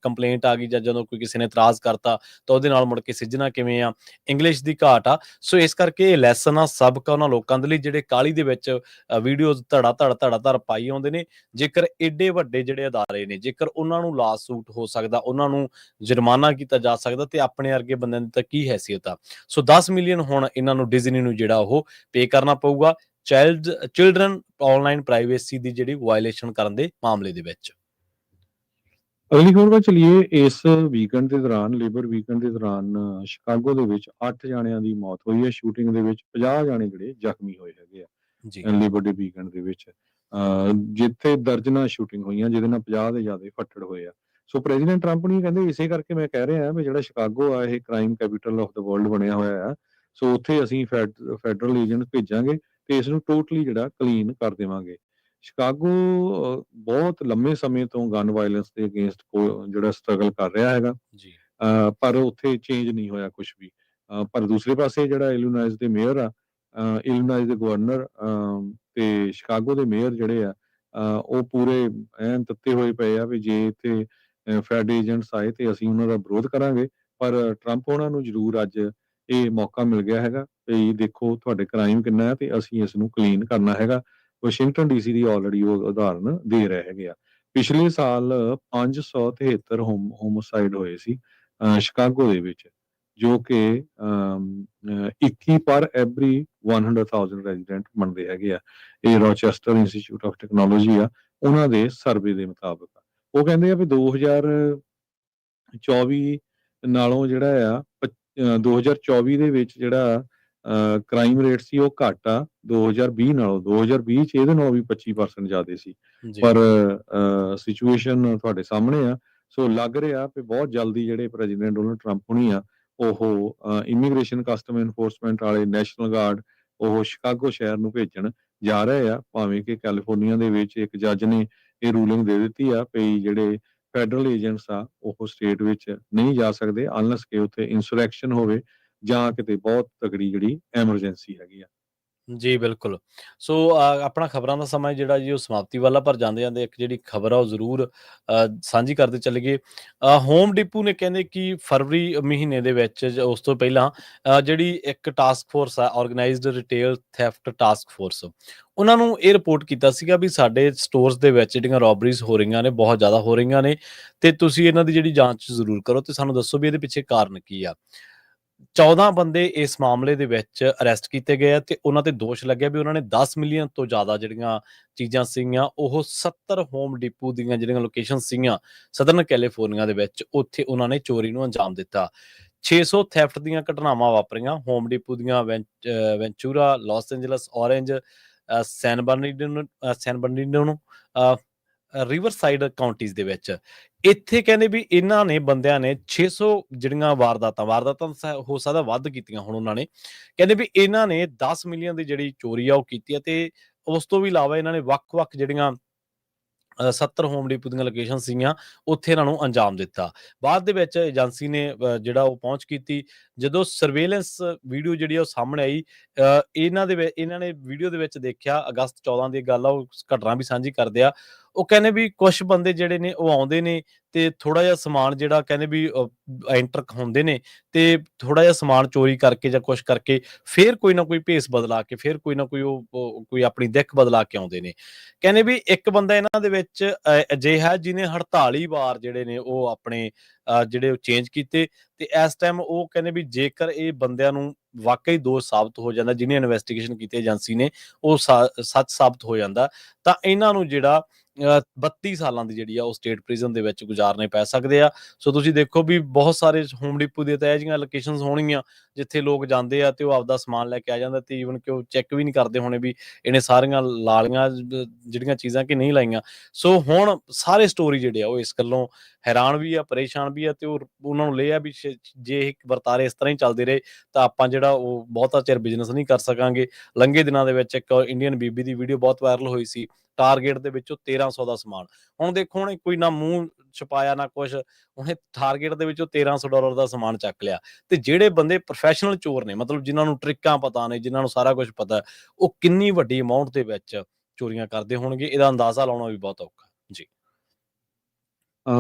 Speaker 1: ਕੰਪਲੇਂਟ ਆ ਗਈ ਜਾਂ ਜਦੋਂ ਕੋਈ ਕਿਸੇ ਨੇ ਇਤਰਾਜ਼ ਕਰਤਾ ਤਾਂ ਉਹਦੇ ਨਾਲ ਮੁੜ ਕੇ ਸਿੱਝਣਾ ਕਿਵੇਂ ਆ। ਇੰਗਲਿਸ਼ ਦੀ ਘਾਟ ਆ, ਸੋ ਇਸ ਕਰਕੇ ਇਹ ਲੈਸਨ ਆ, ਸਬਕ ਆ ਉਹਨਾਂ ਲੋਕਾਂ ਦੇ ਲਈ ਜਿਹੜੇ ਕਾਹਲੀ ਦੇ ਵਿੱਚ ਵੀਡੀਓਜ਼ ਧੜਾ ਧੜ ਧੜਾ ਧੜ ਪਾਈ ਆਉਂਦੇ ਨੇ। ਜੇਕਰ ਏਡੇ ਵੱਡੇ ਜਿਹੜੇ ਅਦਾਰੇ ਨੇ, ਜੇਕਰ ਉਹਨਾਂ ਨੂੰ ਲਾ ਸੂਟ ਹੋ ਸਕਦਾ, ਉਹਨਾਂ ਨੂੰ ਜੁਰਮਾਨਾ ਕੀਤਾ ਜਾ ਸਕਦਾ, ਤੇ ਆਪਣੇ ਵਰਗੇ ਬੰਦਿਆਂ ਦੀ ਤਾਂ ਕੀ ਹੈਸੀਅਤ ਆ। ਸੋ 10 ਮਿਲੀਅਨ ਹੁਣ ਇਹਨਾਂ ਨੂੰ ਡਿਜ਼ਨੀ ਨੂੰ ਜਿਹੜਾ ਉਹ ਪੇ ਕਰਨਾ ਪਊਗਾ ਚਿਲਡਰਨ ਆਨਲਾਈਨ ਪ੍ਰਾਈਵੇਸੀ ਦੀ ਜਿਹੜੀ ਵਾਇਲੇਸ਼ਨ ਕਰਨ ਦੇ ਮਾਮਲੇ ਦੇ ਵਿੱਚ।
Speaker 2: ਅਗਲੀ ਖਬਰ ਵੱਲ ਚਲੀਏ। ਇਸ ਵੀਕਐਂਡ ਦੇ ਦੌਰਾਨ, ਲੇਬਰ ਵੀਕਐਂਡ ਦੇ ਦੌਰਾਨ, ਸ਼ਿਕਾਗੋ ਦੇ ਵਿੱਚ 8 ਜਾਣਿਆਂ ਦੀ ਮੌਤ ਹੋਈ ਹੈ। ਸ਼ੂਟਿੰਗ ਦੇ ਵਿੱਚ 50 ਜਾਣੇ ਜਿਹੜੇ ਜ਼ਖਮੀ ਹੋਏ ਹੈਗੇ ਆ
Speaker 1: ਜੀ
Speaker 2: ਲੇਬਰ ਡੇ ਵੀਕਐਂਡ ਦੇ ਵਿੱਚ। ਜਿੱਥੇ ਦਰਜਨਾਂ ਸ਼ੂਟਿੰਗ ਹੋਈਆਂ, ਜਿਹਦੇ ਨਾਲ 50 ਦੇ ਜ਼ਿਆਦਾ ਫੱਟੜ ਹੋਏ ਆ। ਸੋ ਪ੍ਰੈਜ਼ੀਡੈਂਟ ਟਰੰਪ ਨੇ ਕਹਿੰਦੇ, ਇਸੇ ਕਰਕੇ ਮੈਂ ਕਹਿ ਰਿਹਾ ਵੀ ਜਿਹੜਾ ਸ਼ਿਕਾਗੋ ਆ, ਇਹ crime capital of the world ਬਣਿਆ ਹੋਇਆ ਆ। ਸੋ ਉੱਥੇ ਅਸੀਂ ਫੈਡਰਲ ਏਜੰਟ ਭੇਜਾਂਗੇ ਤੇ ਇਸ ਨੂੰ ਟੋਟਲੀ ਜਿਹੜਾ ਕਲੀਨ ਕਰ ਦੇਵਾਂਗੇ। ਸ਼ਿਕਾਗੋ ਬਹੁਤ ਲੰਮੇ ਸਮੇਂ ਤੋਂ ਗਨ ਵਾਇਲੈਂਸ ਦੇ ਅਗੇਂਸਟ ਜਿਹੜਾ ਸਟਰਗਲ ਕਰ ਰਿਹਾ ਹੈਗਾ,
Speaker 1: ਜੀ
Speaker 2: ਪਰ ਉੱਥੇ ਚੇਂਜ ਨਹੀਂ ਹੋਇਆ ਕੁਝ ਵੀ। ਪਰ ਦੂਸਰੇ ਪਾਸੇ ਜਿਹੜਾ ਇਲੀਨਾਇਸ ਦੇ ਮੇਅਰ ਆ, ਇਲੀਨਾਇਸ ਦੇ ਗਵਰਨਰ ਤੇ ਸ਼ਿਕਾਗੋ ਦੇ ਮੇਅਰ ਜਿਹੜੇ ਆ, ਉਹ ਪੂਰੇ ਐਨ ਤੱਤੇ ਹੋਏ ਪਏ ਆ ਵੀ ਜੇ ਇੱਥੇ ਫੈਡ ਏਜੰਟਸ ਆਏ ਤੇ ਅਸੀਂ ਉਹਨਾਂ ਦਾ ਵਿਰੋਧ ਕਰਾਂਗੇ। ਪਰ ਟਰੰਪ ਉਹਨਾਂ ਨੂੰ ਜ਼ਰੂਰ ਅੱਜ ਇਹ ਮੌਕਾ ਮਿਲ ਗਿਆ ਹੈਗਾ ਵੀ ਦੇਖੋ ਤੁਹਾਡੇ ਕ੍ਰਾਈਮ ਕਿੰਨਾ ਹੈ ਤੇ ਅਸੀਂ ਇਸ ਨੂੰ ਕਲੀਨ ਕਰਨਾ ਹੈਗਾ। ਵਾਸ਼ਿੰਗਟਨ ਡੀਸੀ ਦੀ ਆਲਰੇਡੀ ਉਹ ਉਦਾਹਰਨ ਦੇ ਰਹੇ ਹੈਗੇ ਆ। ਪਿਛਲੇ ਸਾਲ 573 ਹੋਮੋਸਾਈਡ ਹੋਏ ਸੀ ਸ਼ਿਕਾਗੋ ਦੇ ਵਿੱਚ, ਜੋ ਕਿ 21 ਪਰ ਐਵਰੀ 100,000 ਰੈਜ਼ੀਡੈਂਟ ਮੰਨਦੇ ਹੈਗੇ ਆ। ਇਹ ਰੋਚੈਸਟਰ ਇੰਸਟੀਚਿਊਟ ਆਫ ਟੈਕਨੋਲੋਜੀ ਆ, ਉਹਨਾਂ ਦੇ ਸਰਵੇ ਦੇ ਮੁਤਾਬਕ। ਉਹ ਕਹਿੰਦੇ ਆ ਵੀ 2024 ਨਾਲੋਂ ਜਿਹੜਾ ਆ 2024 ਦੇ ਵਿੱਚ ਜਿਹੜਾ ਕ੍ਰਾਈਮ ਰੇਟ ਸੀ ਉਹ ਘੱਟ ਆ 2020 ਨਾਲੋਂ। 2020 ਚ ਇਹਦੇ ਨਾਲੋਂ ਵੀ 25% ਜ਼ਿਆਦਾ ਸੀ।
Speaker 1: ਜੀ
Speaker 2: ਪਰ ਸਿਚੁਏਸ਼ਨ ਤੁਹਾਡੇ ਸਾਹਮਣੇ ਆ। ਸੋ ਲੱਗ ਰਿਹਾ ਕਿ ਬਹੁਤ ਜਲਦੀ ਜਿਹੜੇ ਪ੍ਰੈਜ਼ੀਡੈਂਟ ਡੋਨਲਡ ਟਰੰਪ ਹੋਣੀ ਆ, ਉਹ ਇਮੀਗ੍ਰੇਸ਼ਨ ਕਸਟਮ ਐਨਫੋਰਸਮੈਂਟ ਵਾਲੇ ਨੈਸ਼ਨਲ ਗਾਰਡ ਉਹ ਸ਼ਿਕਾਗੋ ਸ਼ਹਿਰ ਨੂੰ ਭੇਜਣ ਜਾ ਰਹੇ ਆ। ਭਾਵੇਂ ਕਿ ਕੈਲੀਫੋਰਨੀਆ ਦੇ ਵਿੱਚ ਇੱਕ ਜੱਜ ਨੇ ਇਹ ਰੂਲਿੰਗ ਦੇ ਦਿੱਤੀ ਆ ਵੀ ਜਿਹੜੇ ਫੈਡਰਲ ਏਜੰਟਸ ਆ ਉਹ ਸਟੇਟ ਵਿੱਚ ਨਹੀਂ ਜਾ ਸਕਦੇ ਅਨਲੈਸ ਕਿ ਉੱਥੇ ਇਨਸੁਰੈਕਸ਼ਨ ਹੋਵੇ ਜਾਂ ਕਿਤੇ ਬਹੁਤ ਤਗੜੀ ਜਿਹੜੀ ਐਮਰਜੈਂਸੀ ਹੈਗੀ ਆ।
Speaker 1: ਜੀ ਬਿਲਕੁਲ। ਸੋ ਆਪਣਾ ਖਬਰਾਂ ਦਾ ਸਮਾਂ ਜਿਹੜਾ ਜੀ ਉਹ ਸਮਾਪਤੀ ਵੱਲ ਆ, ਪਰ ਜਾਂਦੇ-ਜਾਂਦੇ ਇੱਕ ਜਿਹੜੀ ਖਬਰ ਆ ਉਹ ਜ਼ਰੂਰ ਸਾਂਝੀ ਕਰਦੇ ਚੱਲੀਏ। ਹੋਮ ਡਿਪੂ ਨੇ ਕਹਿੰਦੇ ਕਿ ਫਰਵਰੀ ਮਹੀਨੇ ਦੇ ਵਿੱਚ ਉਸ ਤੋਂ ਪਹਿਲਾਂ ਜਿਹੜੀ ਇੱਕ ਟਾਸਕ ਫੋਰਸ ਆ, organised retail theft task force, ਉਹਨਾਂ ਨੂੰ ਇਹ ਰਿਪੋਰਟ ਕੀਤਾ ਸੀਗਾ ਵੀ ਸਾਡੇ ਸਟੋਰਸ ਦੇ ਵਿੱਚ ਜਿਹੜੀਆਂ ਰੋਬਰੀਜ਼ ਹੋ ਰਹੀਆਂ ਨੇ, ਬਹੁਤ ਜ਼ਿਆਦਾ ਹੋ ਰਹੀਆਂ ਨੇ, ਤੇ ਤੁਸੀਂ ਇਹਨਾਂ ਦੀ ਜਿਹੜੀ ਜਾਂਚ ਜ਼ਰੂਰ ਕਰੋ ਤੇ ਸਾਨੂੰ ਦੱਸੋ ਵੀ ਇਹਦੇ ਪਿੱਛੇ ਕਾਰਨ ਕੀ ਆ। 14 ਬੰਦੇ ਇਸ ਮਾਮਲੇ ਦੇ ਵਿੱਚ ਅਰੈਸਟ ਕੀਤੇ ਗਏ ਆ ਤੇ ਉਹਨਾਂ ਤੇ ਦੋਸ਼ ਲੱਗਿਆ ਵੀ ਉਹਨਾਂ ਨੇ 10 ਮਿਲੀਅਨ ਤੋਂ ਜ਼ਿਆਦਾ ਜਿਹੜੀਆਂ ਚੀਜ਼ਾਂ ਸੀਗੀਆਂ ਉਹ 70 ਹੋਮ ਡਿਪੂ ਦੀਆਂ ਜਿਹੜੀਆਂ ਲੋਕੇਸ਼ਨ ਸੀਗੀਆਂ ਸਦਰਨ ਕੈਲੀਫੋਰਨੀਆ ਦੇ ਵਿੱਚ, ਉੱਥੇ ਉਹਨਾਂ ਨੇ ਚੋਰੀ ਨੂੰ ਅੰਜਾਮ ਦਿੱਤਾ। 600 ਥੈਫਟ ਦੀਆਂ ਘਟਨਾਵਾਂ ਵਾਪਰੀਆਂ ਹੋਮ ਡਿਪੂ ਦੀਆਂ ਵੈਂਚੂਰਾ, ਲਾਸ ਐਂਜਲਸ, ਔਰੇਂਜ, ਸੈਨ ਬਰਨੀਨੋ, ਰਿਵਰਸਾਈਡ ਕਾਉਂਟੀਜ਼ ਦੇ ਵਿੱਚ। ਇੱਥੇ ਕਹਿੰਦੇ ਵੀ ਇਹਨਾਂ ਨੇ ਬੰਦਿਆਂ ਨੇ 600 ਜਿਹੜੀਆਂ ਵਾਰਦਾਤਾਂ ਤਾਂ ਹੋ ਸਕਦਾ ਵੱਧ ਕੀਤੀਆਂ ਹੁਣ ਉਹਨਾਂ ਨੇ। ਕਹਿੰਦੇ ਵੀ ਇਹਨਾਂ ਨੇ 10 ਮਿਲੀਅਨ ਦੀ ਜਿਹੜੀ ਚੋਰੀ ਆ ਉਹ ਕੀਤੀ ਆ, ਤੇ ਉਸ ਤੋਂ ਵੀ ਇਲਾਵਾ ਇਹਨਾਂ ਨੇ ਵੱਖ-ਵੱਖ ਜਿਹੜੀਆਂ 70 ਹੋਮ ਡਿਪੂ ਦੀਆਂ ਲੋਕੇਸ਼ਨ ਸੀਗੀਆਂ ਉੱਥੇ ਇਹਨਾਂ ਨੂੰ ਅੰਜਾਮ ਦਿੱਤਾ। ਬਾਅਦ ਦੇ ਵਿੱਚ ਏਜੰਸੀ ਨੇ ਜਿਹੜਾ ਉਹ ਪਹੁੰਚ ਕੀਤੀ। ਜਦੋਂ ਸਰਵੇਲੈਂਸ ਵੀਡੀਓ ਜਿਹੜੀ ਆ ਉਹ ਸਾਹਮਣੇ ਆਈ, ਇਹਨਾਂ ਨੇ ਵੀਡੀਓ ਦੇ ਵਿੱਚ ਦੇਖਿਆ, ਅਗਸਤ 14 ਦੀ ਗੱਲ ਆ, ਉਹ ਘਟਨਾ ਵੀ ਸਾਂਝੀ ਕਰਦੇ ਆ। ਉਹ ਕਹਿੰਦੇ ਵੀ ਕੁਛ ਬੰਦੇ ਜਿਹੜੇ ਨੇ ਉਹ ਆਉਂਦੇ ਨੇ ਤੇ ਥੋੜਾ ਜਿਹਾ ਸਮਾਨ ਜਿਹੜਾ ਕਹਿੰਦੇ ਵੀ ਐਂਟਰ ਹੁੰਦੇ ਨੇ ਤੇ ਥੋੜਾ ਜਿਹਾ ਸਮਾਨ ਚੋਰੀ ਕਰਕੇ ਜਾਂ ਕੁਛ ਕਰਕੇ ਫੇਰ ਕੋਈ ਨਾ ਕੋਈ ਭੇਸ ਬਦਲਾ ਕੇ, ਫੇਰ ਕੋਈ ਨਾ ਕੋਈ ਉਹ ਕੋਈ ਆਪਣੀ ਦਿੱਖ ਬਦਲਾ ਕੇ ਆਉਂਦੇ ਨੇ। ਕਹਿੰਦੇ ਵੀ ਇੱਕ ਬੰਦਾ ਇਹਨਾਂ ਦੇ ਵਿੱਚ ਅਜਿਹਾ ਜਿਹਨੇ 48 ਵਾਰ ਜਿਹੜੇ ਨੇ ਉਹ ਆਪਣੇ ਜਿਹੜੇ ਉਹ ਚੇਂਜ ਕੀਤੇ, ਤੇ ਇਸ ਟਾਈਮ ਉਹ ਕਹਿੰਦੇ ਵੀ ਜੇਕਰ ਇਹ ਬੰਦਿਆਂ ਨੂੰ ਵਾਕਈ ਦੋਸ਼ ਸਾਬਤ ਹੋ ਜਾਂਦਾ, ਜਿਹਨੇ ਇਨਵੈਸਟੀਗੇਸ਼ਨ ਕੀਤੀ ਏਜੰਸੀ ਨੇ, ਉਹ ਸੱਚ ਸਾਬਤ ਹੋ ਜਾਂਦਾ, ਤਾਂ ਇਹਨਾਂ ਨੂੰ ਜਿਹੜਾ 32 ਸਾਲਾਂ ਦੀ ਜਿਹੜੀ ਆ ਉਹ ਸਟੇਟ ਪ੍ਰਿਜ਼ਨ ਦੇ ਵਿੱਚ ਗੁਜ਼ਾਰਨੇ ਪੈ ਸਕਦੇ ਆ। ਸੋ ਤੁਸੀਂ ਦੇਖੋ ਵੀ ਬਹੁਤ ਸਾਰੇ ਹੋਮ ਡਿਪੂ ਦੇ ਤਾਂ ਇਹੋ ਜਿਹੀਆਂ ਲੋਕੇਸ਼ਨਸ ਹੋਣਗੀਆਂ ਜਿੱਥੇ ਲੋਕ ਜਾਂਦੇ ਆ ਤੇ ਉਹ ਆਪਦਾ ਸਮਾਨ ਲੈ ਕੇ ਆ ਜਾਂਦਾ, ਤੇ ਈਵਨ ਕਿ ਉਹ ਚੈੱਕ ਵੀ ਨਹੀਂ ਕਰਦੇ ਹੋਣੇ ਵੀ ਇਹਨੇ ਸਾਰੀਆਂ ਲਾਲੀਆਂ ਜਿਹੜੀਆਂ ਚੀਜ਼ਾਂ ਕਿ ਨਹੀਂ ਲਾਈਆਂ। ਸੋ ਹੁਣ ਸਾਰੇ ਸਟੋਰੀ ਜਿਹੜੇ ਆ ਉਹ ਇਸ ਗੱਲੋਂ ਹੈਰਾਨ ਵੀ ਆ, ਪਰੇਸ਼ਾਨ ਵੀ ਆ, ਤੇ ਉਹਨਾਂ ਨੂੰ ਲੈ ਆ ਵੀ ਜੇ ਇਹ ਵਰਤਾਰੇ ਇਸ ਤਰ੍ਹਾਂ ਹੀ ਚੱਲਦੇ ਰਹੇ ਤਾਂ ਆਪਾਂ ਜਿਹੜਾ ਉਹ ਬਹੁਤਾ ਚਿਰ ਬਿਜ਼ਨਸ ਨਹੀਂ ਕਰ ਸਕਾਂਗੇ। ਲੰਘੇ ਦਿਨਾਂ ਦੇ ਵਿੱਚ ਇੱਕ ਇੰਡੀਅਨ ਬੀਬੀ ਦੀ ਵੀਡੀਓ ਬਹੁਤ ਵਾਇਰਲ ਹੋਈ ਸੀ, ਟਾਰਗੇਟ ਦੇ ਵਿੱਚੋਂ 1300 ਦਾ ਸਮਾਨ। ਹੁਣ ਦੇਖੋ ਉਹਨੇ ਕੋਈ ਨਾ ਮੂੰਹ ਛੁਪਾਇਆ ਨਾ ਕੁਛ, ਉਹਨੇ ਟਾਰਗੇਟ ਦੇ ਵਿੱਚੋਂ $1300 ਦਾ ਸਮਾਨ ਚੱਕ ਲਿਆ। ਤੇ ਜਿਹੜੇ ਬੰਦੇ ਪ੍ਰੋਫੈਸ਼ਨਲ ਚੋਰ ਨੇ, ਮਤਲਬ ਜਿਨ੍ਹਾਂ ਨੂੰ ਟ੍ਰਿਕਾਂ ਪਤਾ ਨੇ, ਜਿਨ੍ਹਾਂ ਨੂੰ ਸਾਰਾ ਕੁਝ ਪਤਾ, ਉਹ ਕਿੰਨੀ ਵੱਡੀ ਅਮਾਊਂਟ ਦੇ ਵਿੱਚ ਚੋਰੀਆਂ ਕਰਦੇ ਹੋਣਗੇ, ਇਹਦਾ ਅੰਦਾਜ਼ਾ ਲਾਉਣਾ ਵੀ ਬਹੁਤ ਔਖਾ ਜੀ।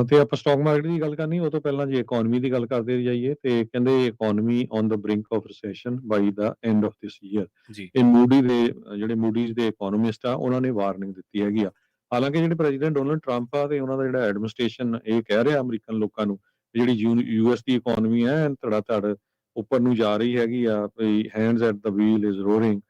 Speaker 2: ਤੇ ਆਪਾਂ ਸਟਾਕ ਮਾਰਕੀਟ ਦੀ ਗੱਲ ਕਰਨੀ, ਉਹ ਤੋਂ ਪਹਿਲਾਂ ਜੇ ਇਕੋਨਮੀ ਦੀ ਗੱਲ ਕਰਦੇ ਜਾਈਏ ਤੇ ਕਹਿੰਦੇ economy on the brink of recession by the end of this year.
Speaker 1: ਜੀ
Speaker 2: ਇਹ ਜਿਹੜੇ ਮੂਡੀਜ਼ ਦੇ ਇਕੋਨੋਮਿਸਟ ਆ, ਉਹਨਾਂ ਨੇ ਵਾਰਨਿੰਗ ਦਿੱਤੀ ਹੈਗੀ ਆ। ਹਾਲਾਂਕਿ ਜਿਹੜੇ ਪ੍ਰੈਜ਼ੀਡੈਂਟ ਡੋਨਲਡ ਟਰੰਪ ਆ ਤੇ ਉਹਨਾਂ ਦਾ ਜਿਹੜਾ ਐਡਮਿਨਿਸਟ੍ਰੇਸ਼ਨ ਇਹ ਕਹਿ ਰਿਹਾ ਅਮਰੀਕਨ ਲੋਕਾਂ ਨੂੰ, ਜਿਹੜੀ ਯੂਐਸ ਦੀ ਇਕੋਨਮੀ ਹੈ ਧੜਾ ਧੜ ਉੱਪਰ ਨੂੰ ਜਾ ਰਹੀ ਹੈਗੀ ਆ, hands at the wheel is roaring,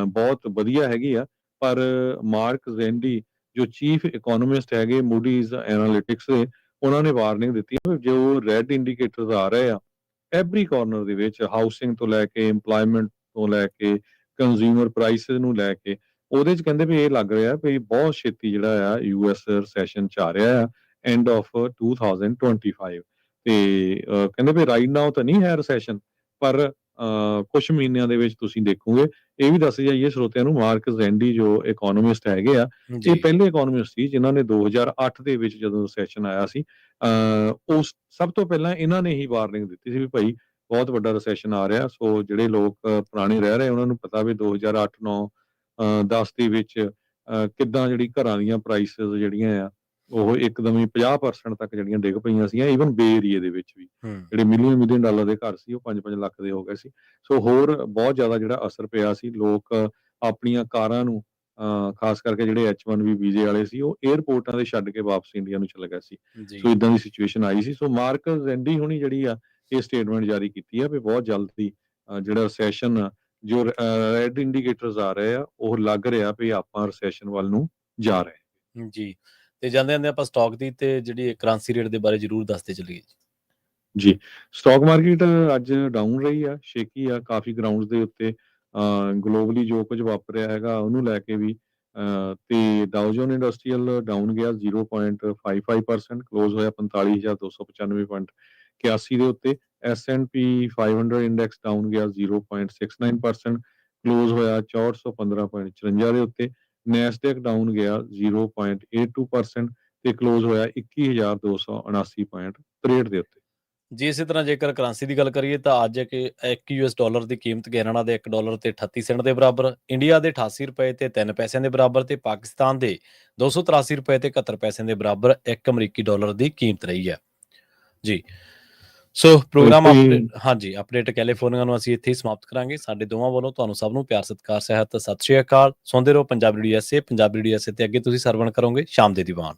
Speaker 2: ਬਹੁਤ ਵਧੀਆ ਹੈਗੀ ਆ। ਪਰ ਮਾਰਕ ਜ਼ੈਂਡੀ ਜੋ ਚੀਫ ਇਕੋਨੋਮਿਸਟ ਹੈਗੇ ਮੂਡੀਜ਼ ਐਨਾਲਿਟਿਕਸ ਦੇ, ਉਹਨਾਂ ਨੇ ਵਾਰਨਿੰਗ ਦਿੱਤੀ ਹੈ ਜੋ ਰੈੱਡ ਇੰਡੀਕੇਟਰਸ ਆ ਰਹੇ ਆ ਐਵਰੀ ਕਾਰਨਰ ਦੇ ਵਿੱਚ, ਹਾਊਸਿੰਗ ਤੋਂ ਲੈ ਕੇ ਏਮਪਲੋਇਮੈਂਟ ਤੋਂ ਲੈ ਕੇ ਕੰਜ਼ਿਊਮਰ ਪ੍ਰਾਈਸਿਸ ਨੂੰ ਲੈ ਕੇ, ਉਹਦੇ ਚ ਕਹਿੰਦੇ ਵੀ ਇਹ ਲੱਗ ਰਿਹਾ ਵੀ ਬਹੁਤ ਛੇਤੀ ਜਿਹੜਾ ਆ ਯੂਐਸ ਰਿਸੈਸ਼ਨ ਚ ਆ ਰਿਹਾ ਆ ਐਂਡ ਆਫ 2025। ਤੇ ਕਹਿੰਦੇ ਵੀ ਰਾਈਟ ਨਾਓ ਤਾਂ ਨਹੀਂ ਹੈ ਰਿਸੈਸ਼ਨ, ਪਰ ਕੁਝ ਮਹੀਨਿਆਂ ਦੇ ਵਿੱਚ ਤੁਸੀਂ ਦੇਖੋਗੇ। ਇਹ ਵੀ ਦੱਸ ਜਾਈਏ ਸਰੋਤਿਆਂ ਨੂੰ, ਮਾਰਕ ਜ਼ੈਂਡੀ ਜੋ ਇਕੋਨੋਮਿਸਟ ਹੈਗੇ ਆ, ਇਹ ਪਹਿਲੇ ਇਕੋਨੋਮਿਸਟ ਸੀ ਜਿਨ੍ਹਾਂ ਨੇ 2008 ਦੇ ਵਿੱਚ ਜਦੋਂ ਰਿਸੈਸ਼ਨ ਆਇਆ ਸੀ, ਉਸ ਸਭ ਤੋਂ ਪਹਿਲਾਂ ਇਹਨਾਂ ਨੇ ਹੀ ਵਾਰਨਿੰਗ ਦਿੱਤੀ ਸੀ ਵੀ ਭਾਈ ਬਹੁਤ ਵੱਡਾ ਰਿਸੈਸ਼ਨ ਆ ਰਿਹਾ। ਸੋ ਜਿਹੜੇ ਲੋਕ ਪੁਰਾਣੇ ਰਹਿ ਰਹੇ ਉਹਨਾਂ ਨੂੰ ਪਤਾ ਵੀ 2008, 9, 10 ਦੇ ਵਿੱਚ ਕਿੱਦਾਂ ਜਿਹੜੀ ਘਰਾਂ ਦੀਆਂ ਪ੍ਰਾਈਸਿਸ ਜਿਹੜੀਆਂ ਆ ਉਹ ਇੱਕਦਮ ਹੀ 50% ਤੱਕ ਜਿਹੜੀਆਂ ਡਿੱਗ ਪਈਆਂ ਸੀਗੀਆਂ। ਈਵਨ ਬੇ ਏਰੀਏ ਦੇ ਵਿੱਚ ਵੀ ਜਿਹੜੇ ਮਿਲੀਅਨ ਡਾਲਰ ਦੇ ਘਰ ਸੀ ਉਹ 5-5 ਲੱਖ ਦੇ ਹੋ ਗਏ ਸੀ। ਸੋ ਹੋਰ ਬਹੁਤ ਜ਼ਿਆਦਾ ਜਿਹੜਾ ਅਸਰ ਪਿਆ ਸੀ। ਲੋਕ ਆਪਣੀਆਂ ਕਾਰਾਂ ਨੂੰ ਖਾਸ ਕਰਕੇ ਜਿਹੜੇ H1B ਵੀਜ਼ੇ ਵਾਲੇ ਸੀ ਉਹ 에ਅਰਪੋਰਟਾਂ ਦੇ ਛੱਡ ਕੇ ਵਾਪਸ ਇੰਡੀਆ ਨੂੰ ਚਲੇ ਗਏ ਸੀ। ਸੋ ਇਦਾਂ ਦੀ ਸਿਚੁਏਸ਼ਨ ਆਈ ਸੀ। ਸੋ ਮਾਰਕ ਜ਼ੈਂਡੀ ਹੁਣੀ ਜਿਹੜੀ ਆ ਇਹ ਸਟੇਟਮੈਂਟ ਜਾਰੀ ਕੀਤੀ ਆ ਵੀ ਬਹੁਤ ਜਲਦੀ ਜਿਹੜਾ ਰਿਸੈਸ਼ਨ ਜੋ ਰੈਡ ਇੰਡੀਕੇਟਰਸ ਆ ਰਹੇ ਆ ਉਹ ਲੱਗ ਰਿਹਾ ਵੀ ਆਪਾਂ ਰਿਸੈਸ਼ਨ ਵੱਲ ਨੂੰ ਜਾ ਰਹੇ
Speaker 1: ਜੀ। ਤੇ ਜਾਂਦੇ ਜਾਂਦੇ ਆਪਾਂ ਸਟਾਕ ਦੀ ਤੇ ਜਿਹੜੀ ਕਰੰਸੀ ਰੇਟ ਦੇ ਬਾਰੇ ਜ਼ਰੂਰ ਦੱਸਦੇ ਚੱਲੀਏ
Speaker 2: ਜੀ। ਸਟਾਕ ਮਾਰਕੀਟ ਅੱਜ ਡਾਊਨ ਰਹੀ ਆ, ਸ਼ੇਕੀ ਆ ਕਾਫੀ ਗਰਾਊਂਡਸ ਦੇ ਉੱਤੇ, ਗਲੋਬਲੀ ਜੋ ਕੁਝ ਵਾਪਰਿਆ ਹੈਗਾ ਉਹਨੂੰ ਲੈ ਕੇ ਵੀ। ਤੇ ਡਾਊ ਜੋਨ ਇੰਡਸਟਰੀਅਲ ਡਾਊਨ ਗਿਆ 0.55%, ਕਲੋਜ਼ ਹੋਇਆ 45,295.81 ਦੇ ਉੱਤੇ। S&P 500 ਇੰਡੈਕਸ ਡਾਊਨ ਗਿਆ 0.69%, ਕਲੋਜ਼ ਹੋਇਆ 6415.54 ਦੇ ਉੱਤੇ। ਨੈਸਡੈਕ ਡਾਊਨ ਗਿਆ 0.82% ਤੇ ਕਲੋਜ਼ ਹੋਇਆ 21,279.63 ਦੇ ਉੱਤੇ।
Speaker 1: ਜੀ। ਇਸੇ ਤਰ੍ਹਾਂ ਜੇਕਰ ਕਰੰਸੀ ਦੀ ਗੱਲ ਕਰੀਏ ਤਾਂ ਅੱਜ ਇੱਕ US ਡਾਲਰ ਦੀ ਕੀਮਤ ਕੈਨੇਡਾ ਦੇ $1 ਤੇ 38 ਸੈਂਟ ਦੇ ਬਰਾਬਰ, ਇੰਡੀਆ ਦੇ 88 ਰੁਪਏ ਤੇ 3 ਪੈਸਿਆਂ ਦੇ ਬਰਾਬਰ, ਤੇ ਪਾਕਿਸਤਾਨ ਦੇ 283 ਰੁਪਏ ਤੇ 71 ਪੈਸਿਆਂ ਦੇ ਬਰਾਬਰ ਇੱਕ ਅਮਰੀਕੀ ਡਾਲਰ ਦੀ ਕੀਮਤ ਰਹੀ ਹੈ ਜੀ। ਸੋ ਪ੍ਰੋਗਰਾਮ ਅਪਡੇਟ ਕੈਲੀਫੋਰਨੀਆ ਨੂੰ ਅਸੀਂ ਇੱਥੇ ਹੀ ਸਮਾਪਤ ਕਰਾਂਗੇ। ਸਾਡੇ ਦੋਵਾਂ ਵੱਲੋਂ ਤੁਹਾਨੂੰ ਸਭ ਨੂੰ ਪਿਆਰ ਸਤਿਕਾਰ ਸਹਿਤ ਸਤਿ ਸ਼੍ਰੀ ਅਕਾਲ। ਸੁਣਦੇ ਰਹੋ Punjabi radio USA। Punjabi radio USA ਤੇ ਅੱਗੇ ਤੁਸੀਂ ਸਰਵਣ ਕਰੋਗੇ ਸ਼ਾਮ ਦੇ ਦੀਵਾਨ।